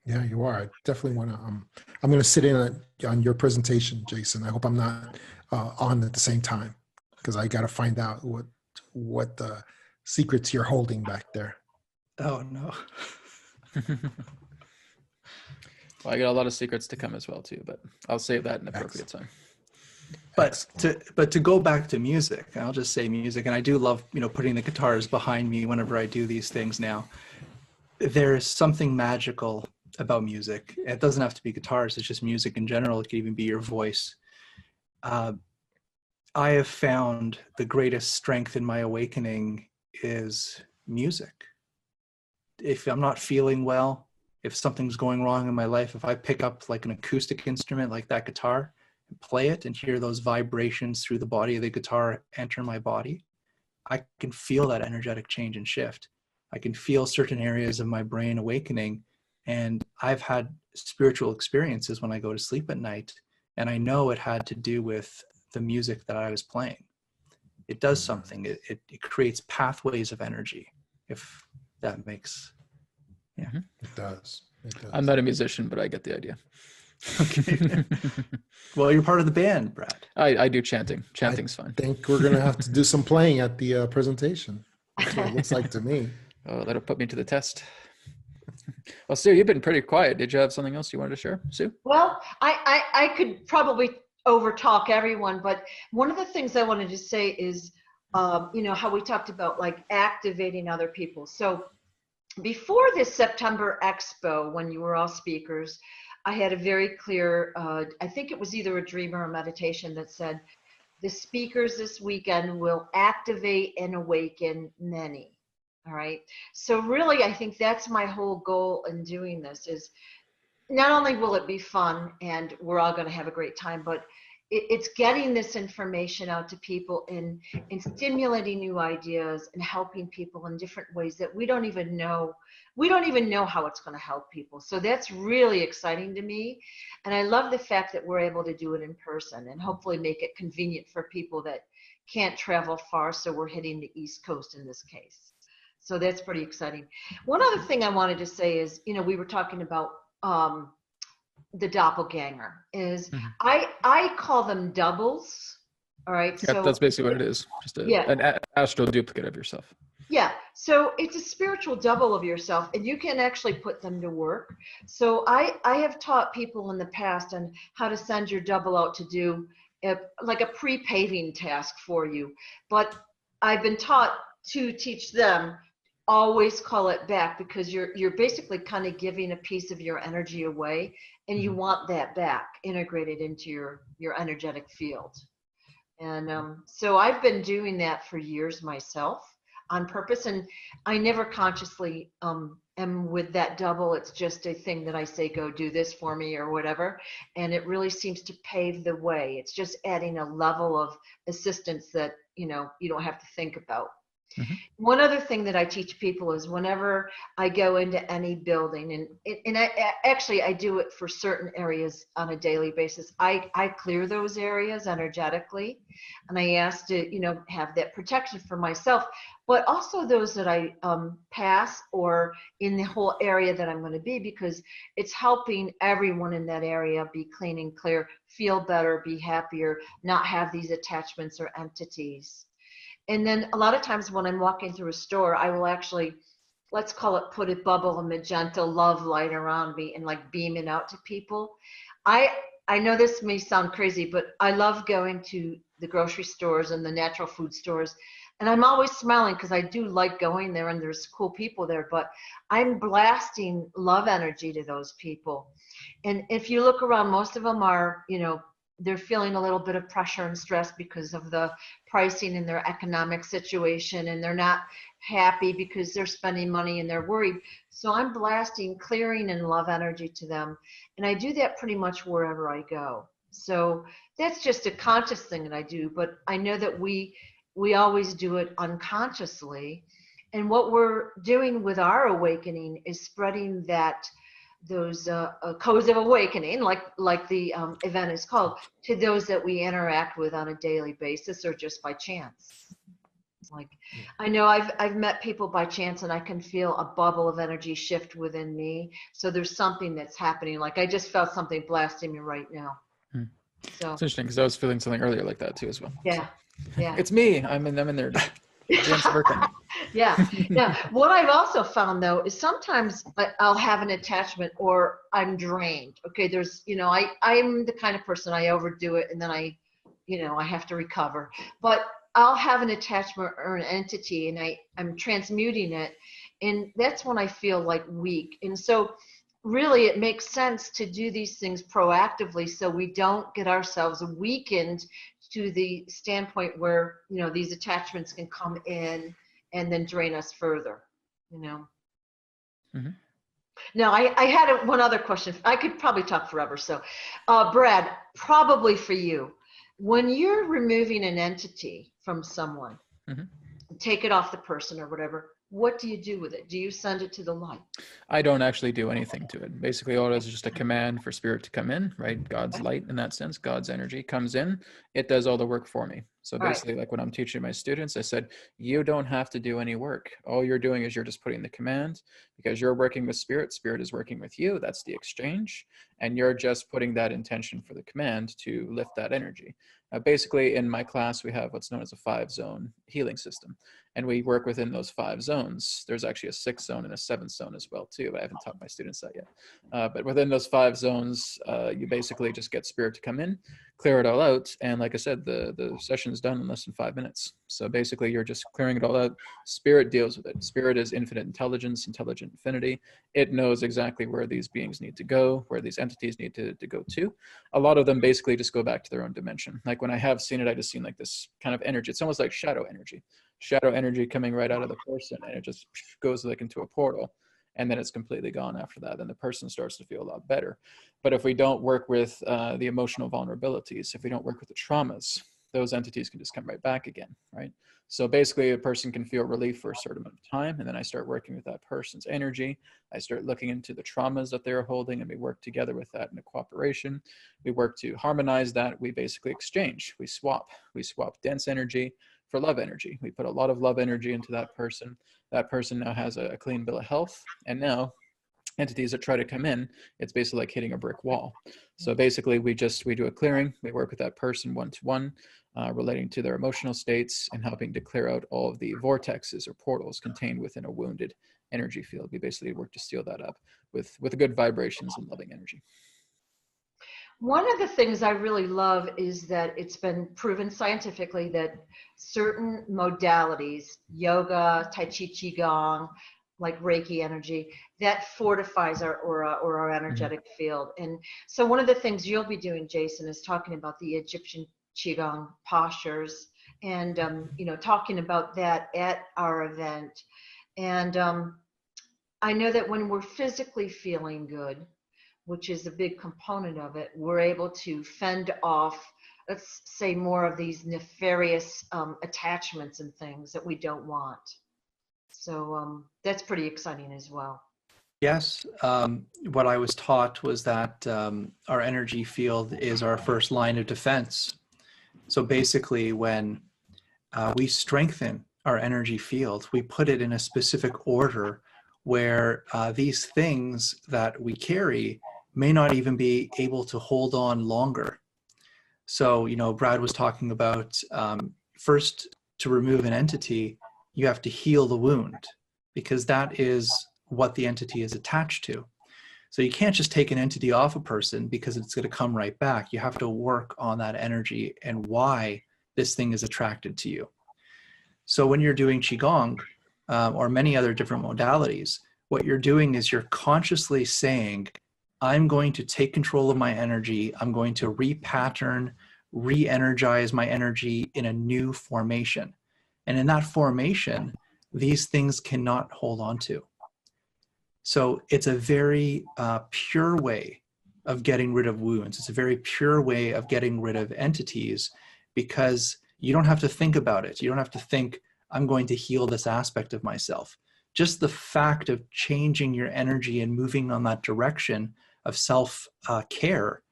Yeah, you are. I definitely want to. I'm going to sit in on your presentation, Jason. I hope I'm not on at the same time, because I got to find out what the secrets you're holding back there. Oh no. Well, I got a lot of secrets to come as well too, but I'll save that in appropriate time. But to go back to music, I'll just say music, and I do love putting the guitars behind me whenever I do these things now. There is something magical about music. It doesn't have to be guitars, it's just music in general. It can even be your voice. I have found the greatest strength in my awakening is music. If I'm not feeling well, if something's going wrong in my life, if I pick up like an acoustic instrument like that guitar and play it and hear those vibrations through the body of the guitar enter my body, I can feel that energetic change and shift. I can feel certain areas of my brain awakening. And I've had spiritual experiences when I go to sleep at night, and I know it had to do with the music that I was playing. It does something. It creates pathways of energy, if that makes, yeah. It does. I'm not a musician, but I get the idea. Okay. Well, you're part of the band, Brad. I do chanting. Chanting's fun. I think we're going to have to do some playing at the presentation. That's what it looks like to me. Oh, that'll put me to the test. Well, Sue, you've been pretty quiet. Did you have something else you wanted to share, Sue? Well, I could probably overtalk everyone, but one of the things I wanted to say is, how we talked about like activating other people. So before this September expo, when you were all speakers, I had a very clear, I think it was either a dream or a meditation that said, the speakers this weekend will activate and awaken many. All right. So really, I think that's my whole goal in doing this is not only will it be fun and we're all going to have a great time, but it's getting this information out to people and stimulating new ideas and helping people in different ways that we don't even know how it's going to help people. So that's really exciting to me, and I love the fact that we're able to do it in person and hopefully make it convenient for people that can't travel far, so we're hitting the East Coast in this case. So that's pretty exciting. One other thing I wanted to say is, we were talking about the doppelganger is I call them doubles. All right. Yep, so that's basically what it is. Just an astral duplicate of yourself. Yeah. So it's a spiritual double of yourself, and you can actually put them to work. So I have taught people in the past on how to send your double out to do like a pre-paving task for you. But I've been taught to teach them always call it back, because you're basically kind of giving a piece of your energy away, and you want that back integrated into your energetic field. And so I've been doing that for years myself on purpose, and I never consciously am with that double. It's just a thing that I say, go do this for me or whatever, and it really seems to pave the way. It's just adding a level of assistance that you don't have to think about. One other thing that I teach people is whenever I go into any building, and I do it for certain areas on a daily basis, I clear those areas energetically, and I ask to have that protection for myself, but also those that I pass or in the whole area that I'm going to be, because it's helping everyone in that area be clean and clear, feel better, be happier, not have these attachments or entities. And then a lot of times when I'm walking through a store, I will actually, let's call it, put a bubble of magenta love light around me and like beam it out to people. I know this may sound crazy, but I love going to the grocery stores and the natural food stores. And I'm always smiling because I do like going there and there's cool people there, but I'm blasting love energy to those people. And if you look around, most of them are, they're feeling a little bit of pressure and stress because of the pricing in their economic situation, and they're not happy because they're spending money and they're worried. So I'm blasting clearing and love energy to them, and I do that pretty much wherever I go. So that's just a conscious thing that I do, but I know that we always do it unconsciously, and what we're doing with our awakening is spreading those codes of awakening, like the event is called, to those that we interact with on a daily basis or just by chance. Like, I know I've met people by chance, and I can feel a bubble of energy shift within me. So there's something that's happening. Like I just felt something blasting me right now. So it's interesting because I was feeling something earlier like that too as well. Yeah, yeah. It's me. I'm in there. James working. Yeah. Now, what I've also found though is sometimes I'll have an attachment or I'm drained. Okay, there's, I'm the kind of person, I overdo it and then I have to recover. But I'll have an attachment or an entity and I'm transmuting it, and that's when I feel like weak. And so really it makes sense to do these things proactively so we don't get ourselves weakened to the standpoint where these attachments can come in and then drain us further. Now I had one other question. I could probably talk forever. So Brad, probably for you, when you're removing an entity from someone, take it off the person or whatever, what do you do with it? Do you send it to the light? I don't actually do anything to it. Basically, all it is just a command for spirit to come in, right? God's light in that sense, God's energy comes in. It does all the work for me. So basically, like when I'm teaching my students, I said, you don't have to do any work. All you're doing is you're just putting the command, because you're working with spirit. Spirit is working with you. That's the exchange. And you're just putting that intention for the command to lift that energy. Basically, in my class, we have what's known as a 5-zone healing system. And we work within those 5 zones. There's actually a 6th zone and a 7th zone as well, too. But I haven't taught my students that yet. But within those 5 zones, you basically just get spirit to come in, clear it all out. And like I said, the session is done in less than 5 minutes. So basically, you're just clearing it all out. Spirit deals with it. Spirit is infinite intelligence, intelligent infinity. It knows exactly where these beings need to go, where these entities need to go to. A lot of them basically just go back to their own dimension. Like when I have seen it, I just seen like this kind of energy. It's almost like shadow energy coming right out of the person, and it just goes like into a portal. and then it's completely gone after that. Then the person starts to feel a lot better. But if we don't work with the emotional vulnerabilities, if we don't work with the traumas, those entities can just come right back again, right? So basically a person can feel relief for a certain amount of time, and then I start working with that person's energy. I start looking into the traumas that they're holding, and we work together with that in a cooperation. We work to harmonize that. We basically exchange, we swap dense energy for love energy. We put a lot of love energy into that person. That person now has a clean bill of health, and now entities that try to come in, it's basically like hitting a brick wall. So basically we do a clearing. We work with that person one-to-one, relating to their emotional states and helping to clear out all of the vortexes or portals contained within a wounded energy field. We basically work to seal that up with good vibrations and loving energy. One of the things I really love is that it's been proven scientifically that certain modalities, yoga, Tai Chi, Qigong, like Reiki energy, that fortifies our aura or our energetic field. And so one of the things you'll be doing, Jason, is talking about the Egyptian Qigong postures and, talking about that at our event. And I know that when we're physically feeling good, which is a big component of it, we're able to fend off, let's say, more of these nefarious attachments and things that we don't want. So that's pretty exciting as well. Yes. What I was taught was that our energy field is our first line of defense. So basically, when we strengthen our energy field, we put it in a specific order where these things that we carry may not even be able to hold on longer. So, Brad was talking about first, to remove an entity, you have to heal the wound, because that is what the entity is attached to. So you can't just take an entity off a person because it's going to come right back. You have to work on that energy and why this thing is attracted to you. So when you're doing Qigong or many other different modalities, what you're doing is you're consciously saying, I'm going to take control of my energy. I'm going to repattern, re-energize my energy in a new formation. And in that formation, these things cannot hold on to. So it's a very pure way of getting rid of wounds. It's a very pure way of getting rid of entities, because you don't have to think about it. You don't have to think, I'm going to heal this aspect of myself. Just the fact of changing your energy and moving on that direction of self-care,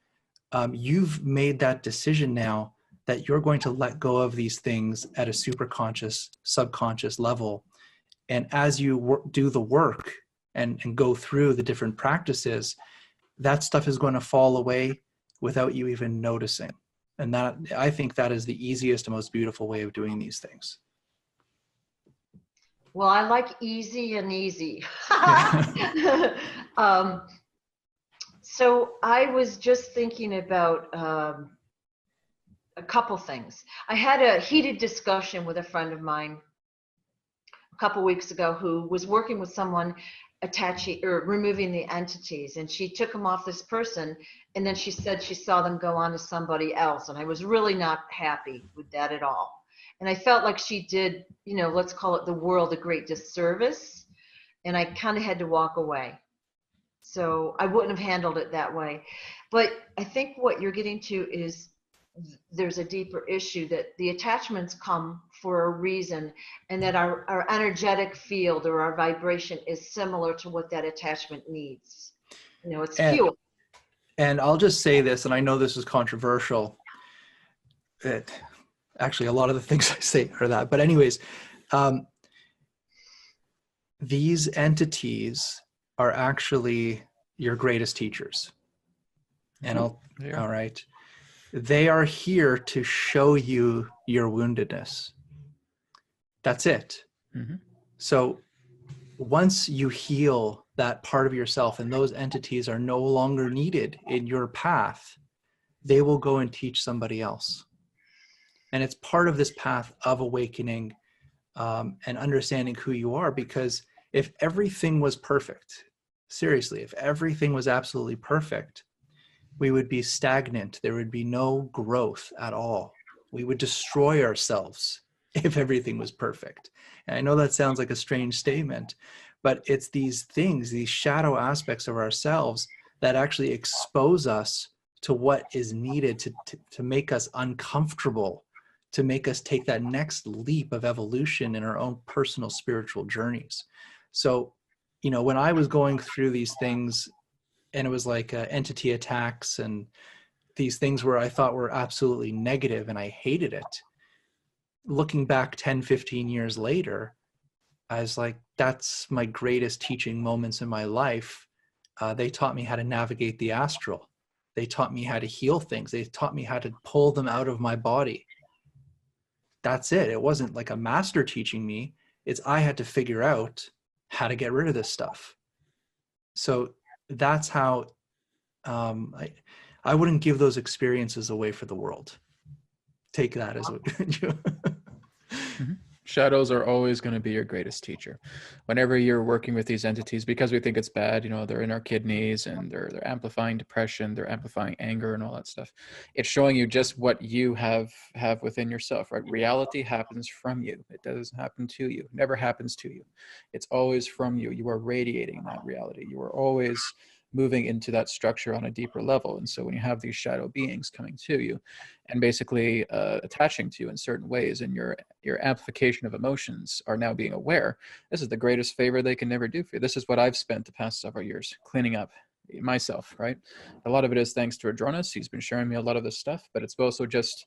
you've made that decision now that you're going to let go of these things at a superconscious, subconscious level. And as you do the work and go through the different practices, that stuff is going to fall away without you even noticing. And that, I think, that is the easiest and most beautiful way of doing these things. Well, I like easy and easy. So I was just thinking about a couple things. I had a heated discussion with a friend of mine a couple weeks ago who was working with someone attaching or removing the entities, and she took them off this person, and then she said she saw them go on to somebody else, and I was really not happy with that at all. And I felt like she did, let's call it the world a great disservice, and I kind of had to walk away. So I wouldn't have handled it that way. But I think what you're getting to is there's a deeper issue, that the attachments come for a reason, and that our energetic field or our vibration is similar to what that attachment needs. It's fuel. And I'll just say this, and I know this is controversial. Actually, a lot of the things I say are that. But anyways, these entities are actually your greatest teachers. And all right. They are here to show you your woundedness. That's it. Mm-hmm. So once you heal that part of yourself and those entities are no longer needed in your path, they will go and teach somebody else. And it's part of this path of awakening and understanding who you are, because if everything was perfect, seriously, if everything was absolutely perfect, we would be stagnant. There would be no growth at all. We would destroy ourselves if everything was perfect. And I know that sounds like a strange statement, But it's these things, these shadow aspects of ourselves that actually expose us to what is needed to make us uncomfortable, to make us take that next leap of evolution in our own personal spiritual journeys. So, you know, when I was going through these things, and it was like entity attacks and these things where I thought were absolutely negative and I hated it, looking back 10, 15 years later, I was like, that's my greatest teaching moments in my life. They taught me how to navigate the astral. They taught me how to heal things. They taught me how to pull them out of my body. That's it. It wasn't like a master teaching me. It's I had to figure out how to get rid of this stuff. So that's how I wouldn't give those experiences away for the world. Take that as a Mm-hmm. Shadows are always going to be your greatest teacher. Whenever you're working with these entities, because we think it's bad, you know, they're in our kidneys and they're amplifying depression, they're amplifying anger and all that stuff. It's showing you just what you have within yourself, right? Reality happens from you. It doesn't happen to you. It never happens to you. It's always from you. You are radiating that reality. You are always moving into that structure on a deeper level. And so when you have these shadow beings coming to you and basically attaching to you in certain ways, and your amplification of emotions are now being aware, this is the greatest favor they can never do for you. This is what I've spent the past several years cleaning up myself, right? A lot of it is thanks to Adronis. He's been sharing me a lot of this stuff, but it's also just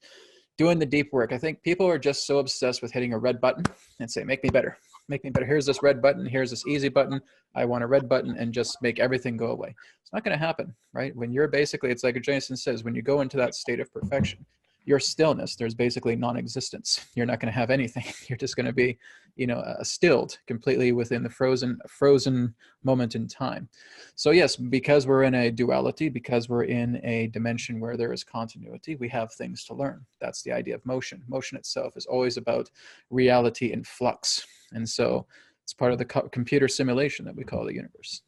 doing the deep work. I think people are just so obsessed with hitting a red button and say, make me better. Make me better. Here's this red button. Here's this easy button. I want a red button, and just make everything go away. It's not going to happen, right? When you're basically, it's like Jason says, when you go into that state of perfection, your stillness, there's basically non-existence. You're not going to have anything. You're just going to be, you know, stilled completely within the frozen moment in time. So yes, because we're in a duality, because we're in a dimension where there is continuity, we have things to learn. That's the idea of motion. Motion itself is always about reality in flux. And so it's part of the computer simulation that we call the universe.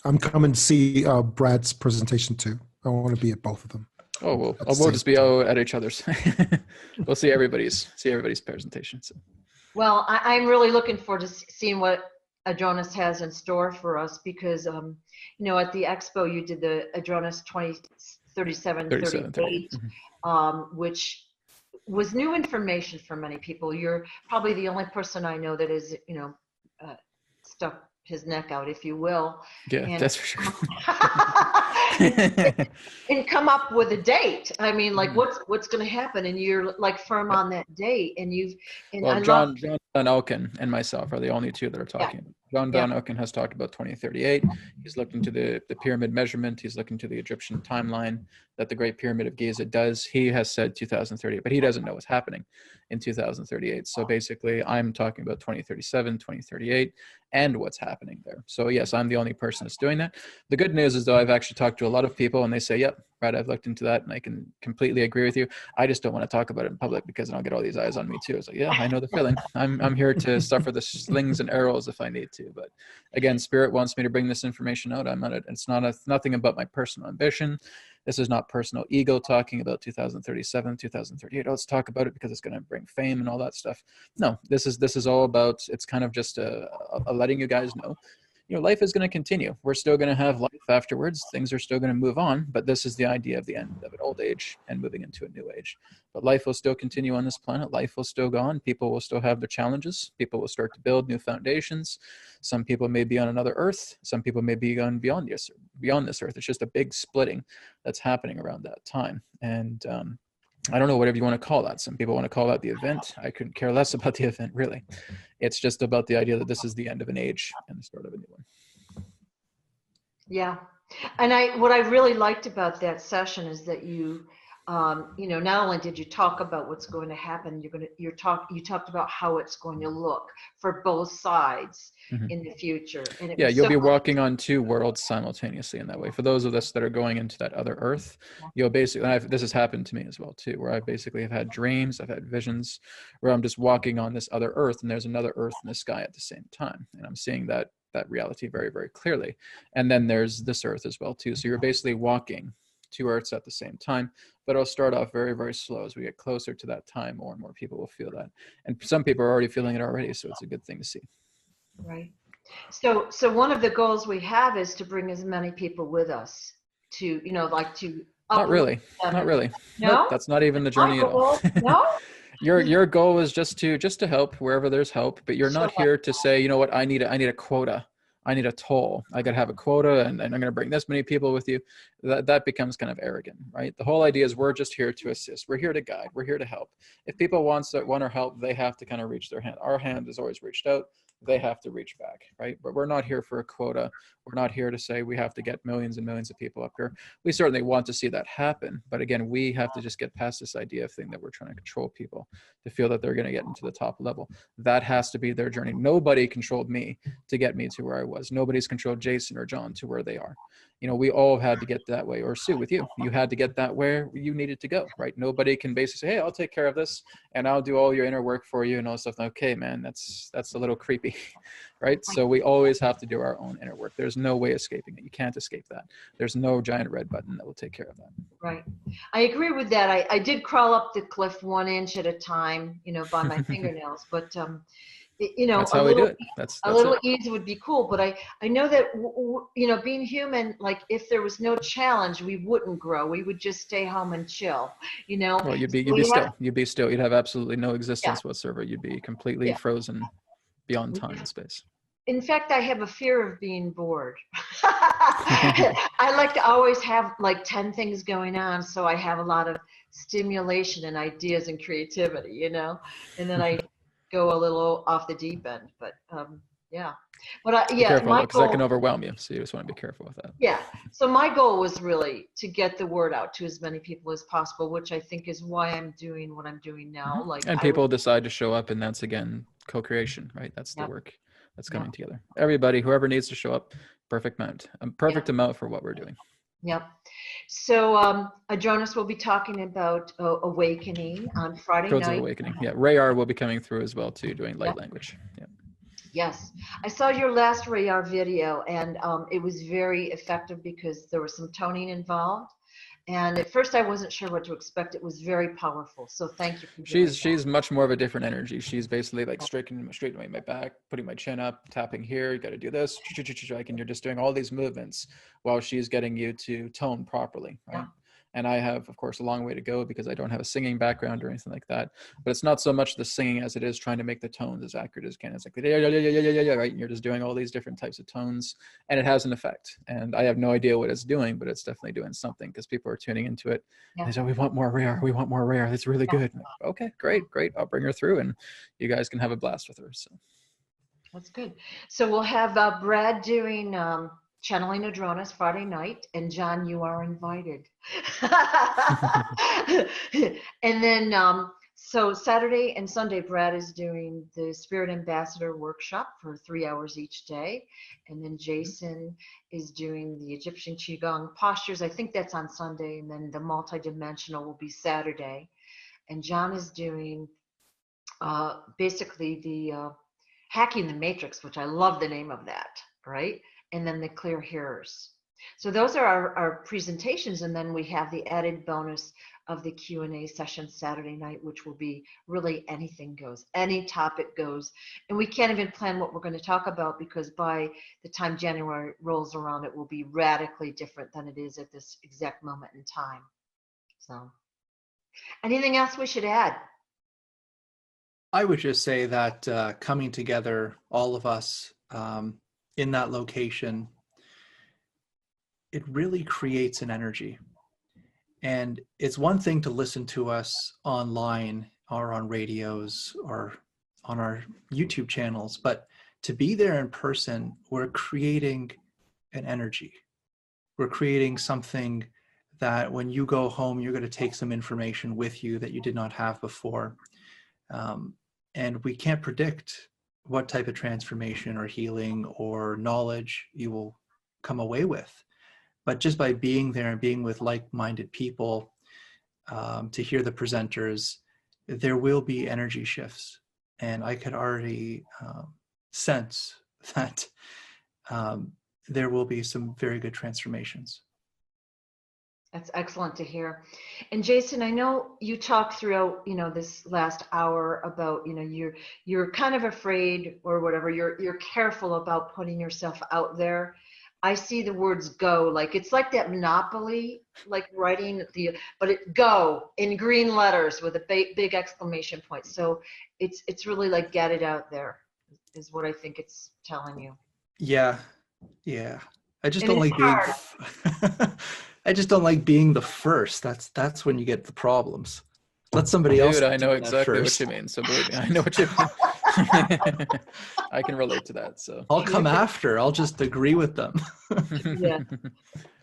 I'm coming to see Brad's presentation too. I want to be at both of them. Oh, we'll just be at each other's. We'll see everybody's presentation. So. Well, I'm really looking forward to seeing what Adronis has in store for us, because, you know, at the expo you did the Adronis 3738, which was new information for many people. You're probably the only person I know that is, you know, stuck his neck out, if you will. Yeah, and, that's for sure. and come up with a date. I mean, like, what's going to happen, and you're like firm on that date. And well, John Van Oken and myself are the only two that are talking. Yeah. John Van Oken has talked about 2038. He's looked into the pyramid measurement. He's looked into the Egyptian timeline that the Great Pyramid of Giza does. He has said 2038, but he doesn't know what's happening in 2038. So basically, I'm talking about 2037, 2038, and what's happening there. So yes, I'm the only person that's doing that. The good news is, though, I've actually talked to a lot of people, and they say, yep, Brad, I've looked into that, and I can completely agree with you. I just don't want to talk about it in public because then I'll get all these eyes on me too. It's like, yeah, I know the feeling. I'm here to suffer the slings and arrows if I need to. But again, Spirit wants me to bring this information out. I'm not. It's nothing about my personal ambition. This is not personal ego talking about 2037, 2038. Oh, let's talk about it because it's going to bring fame and all that stuff. No, this is all about. It's kind of just a letting you guys know. You know, life is going to continue. We're still going to have life afterwards. Things are still going to move on, but this is the idea of the end of an old age and moving into a new age. But life will still continue on this planet. Life will still go on. People will still have their challenges. People will start to build new foundations. Some people may be on another Earth. Some people may be gone beyond this Earth. It's just a big splitting that's happening around that time. And I don't know, whatever you want to call that. Some people want to call that the event. I couldn't care less about the event, really. It's just about the idea that this is the end of an age and the start of a new one. Yeah. And what I really liked about that session is that you know, not only did you talk about what's going to happen, you talked about how it's going to look for both sides in the future. And you'll be walking on two worlds simultaneously in that way. For those of us that are going into that other Earth, you'll basically, this has happened to me as well too, where I basically have had dreams, I've had visions where I'm just walking on this other Earth and there's another Earth in the sky at the same time. And I'm seeing that reality very, very clearly. And then there's this Earth as well too. So you're basically walking two Earths at the same time, but it'll start off very, very slow. As we get closer to that time, more and more people will feel that. And some people are already feeling it already, so it's a good thing to see. Right. So one of the goals we have is to bring as many people with us to, like to Not uplift really. them. Not really. Nope, No? that's not even the My journey at all. goal? No? Your goal is just to help wherever there's help, but you're So not here to say, you know what, I need a quota. I need a toll. I got to have a quota, and I'm going to bring this many people with you. That becomes kind of arrogant, right? The whole idea is we're just here to assist. We're here to guide. We're here to help. If people want our help, they have to kind of reach their hand. Our hand is always reached out. They have to reach back, right? But we're not here for a quota. We're not here to say we have to get millions and millions of people up here. We certainly want to see that happen. But again, we have to just get past this idea of thing that we're trying to control people to feel that they're going to get into the top level. That has to be their journey. Nobody controlled me to get me to where I was. Nobody's controlled Jason or John to where they are. We all had to get that way, or Sue with you had to get that where you needed to go, right? Nobody can basically say, hey, I'll take care of this and I'll do all your inner work for you and all stuff. Okay, man, that's a little creepy, right? So we always have to do our own inner work. There's no way escaping it. You can't escape that. There's no giant red button that will take care of that. Right. I agree with that. I did crawl up the cliff 1 inch at a time, by my fingernails, but that's how we do it. That's a little it. ease would be cool. But I know that, being human, like if there was no challenge, we wouldn't grow. We would just stay home and chill, Well, you'd be still. You'd have absolutely no existence whatsoever. You'd be completely frozen beyond time and space. In fact, I have a fear of being bored. I like to always have like 10 things going on, so I have a lot of stimulation and ideas and creativity, and then I go a little off the deep end. But yeah, but be careful, because that can overwhelm you. So you just want to be careful with that. Yeah. So my goal was really to get the word out to as many people as possible, which I think is why I'm doing what I'm doing now. And people decide to show up, and that's again co-creation, right? That's the work that's coming together. Everybody, whoever needs to show up, perfect amount for what we're doing. Yep. So Adronis will be talking about awakening on Friday Codes night. of Awakening. Yeah, Rayar will be coming through as well too, doing light language. Yeah. Yes, I saw your last Rayar video, and it was very effective because there was some toning involved. And at first I wasn't sure what to expect. It was very powerful. So thank you for doing that. She's much more of a different energy. She's basically like straightening my back, putting my chin up, tapping here, you got to do this, and you're just doing all these movements while she's getting you to tone properly, right? Yeah. And I have, of course, a long way to go because I don't have a singing background or anything like that. But it's not so much the singing as it is trying to make the tones as accurate as can. It's like, right? And you're just doing all these different types of tones, and it has an effect. And I have no idea what it's doing, but it's definitely doing something because people are tuning into it. Yeah. They say, we want more rare. We want more rare. That's really good. Like, okay, great. I'll bring her through, and you guys can have a blast with her. So that's good. So we'll have Brad doing Channeling Adronis Friday night, and John, you are invited. And then, so Saturday and Sunday, Brad is doing the Spirit Ambassador workshop for 3 hours each day. And then Jason is doing the Egyptian Qigong postures. I think that's on Sunday. And then the multidimensional will be Saturday. And John is doing basically the Hacking the Matrix, which I love the name of that, right? And then the Clear Hearers. So those are our presentations, and then we have the added bonus of the Q&A session Saturday night, which will be really anything goes, any topic goes. And we can't even plan what we're going to talk about because by the time January rolls around, it will be radically different than it is at this exact moment in time. So anything else we should add? I would just say that coming together, all of us in that location, it really creates an energy. And it's one thing to listen to us online or on radios or on our YouTube channels, but to be there in person, we're creating an energy. We're creating something that when you go home, you're going to take some information with you that you did not have before. And we can't predict what type of transformation or healing or knowledge you will come away with. But just by being there and being with like-minded people, to hear the presenters, there will be energy shifts. And I could already sense that there will be some very good transformations. That's excellent to hear. And Jason, I know you talked throughout, this last hour about, you're kind of afraid or whatever. You're careful about putting yourself out there. I see the words go, like it's like that Monopoly, like writing but it go in green letters with a big exclamation point. So it's really like get it out there is what I think it's telling you. Yeah. Yeah. I just And don't it's like being hard. I just don't like being the first. That's when you get the problems. Let somebody else. Dude, I know do that exactly first. what you mean. So believe me, I know what you mean. I can relate to that. So I'll come after. I'll just agree with them. Yeah.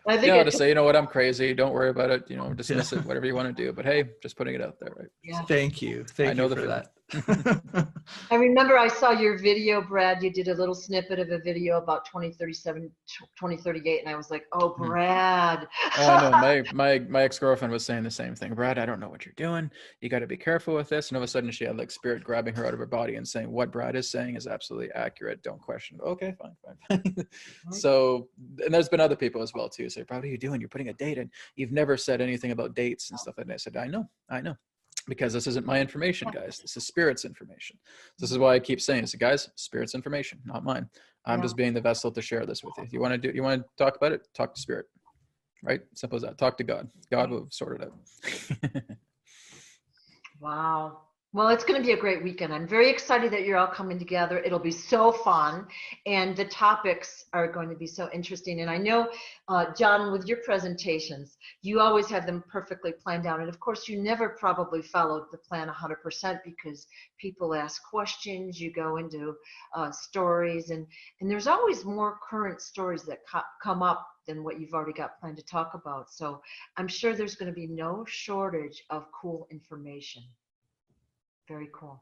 I think to say, you know what, I'm crazy. Don't worry about it. Dismiss it, whatever you want to do. But hey, just putting it out there, right? Yeah. Thank you. Thank you for that. I remember I saw your video, Brad. You did a little snippet of a video about 2037, 2038, and I was like, oh, Brad. Oh, I know. My ex-girlfriend was saying the same thing. Brad, I don't know what you're doing. You got to be careful with this. And all of a sudden, she had like spirit grabbing her out of her body and saying, what Brad is saying is absolutely accurate. Don't question it. Okay, fine. So, and there's been other people as well too. Say, Brad, what are you doing? You're putting a date in. You've never said anything about dates and stuff like that. I said, I know. Because this isn't my information, guys. This is spirit's information. This is why I keep saying this, guys. Spirit's information, not mine. I'm just being the vessel to share this with you. You want to talk about it? Talk to spirit, right? Simple as that. Talk to God. God will sort it out. Wow. Well, it's going to be a great weekend. I'm very excited that you're all coming together. It'll be so fun. And the topics are going to be so interesting. And I know, John, with your presentations, you always have them perfectly planned out. And of course, you never probably followed the plan 100% because people ask questions, you go into stories, and there's always more current stories that come up than what you've already got planned to talk about. So I'm sure there's going to be no shortage of cool information. Very cool.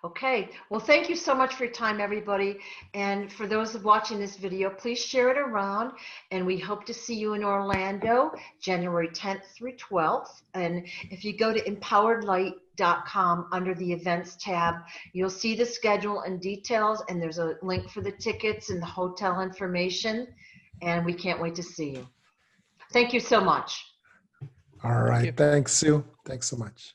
Okay, well, thank you so much for your time, everybody. And for those watching this video, please share it around. And we hope to see you in Orlando, January 10th through 12th. And if you go to empoweredlight.com under the events tab, you'll see the schedule and details. And there's a link for the tickets and the hotel information. And we can't wait to see you. Thank you so much. All right. Thanks, Sue. Thanks so much.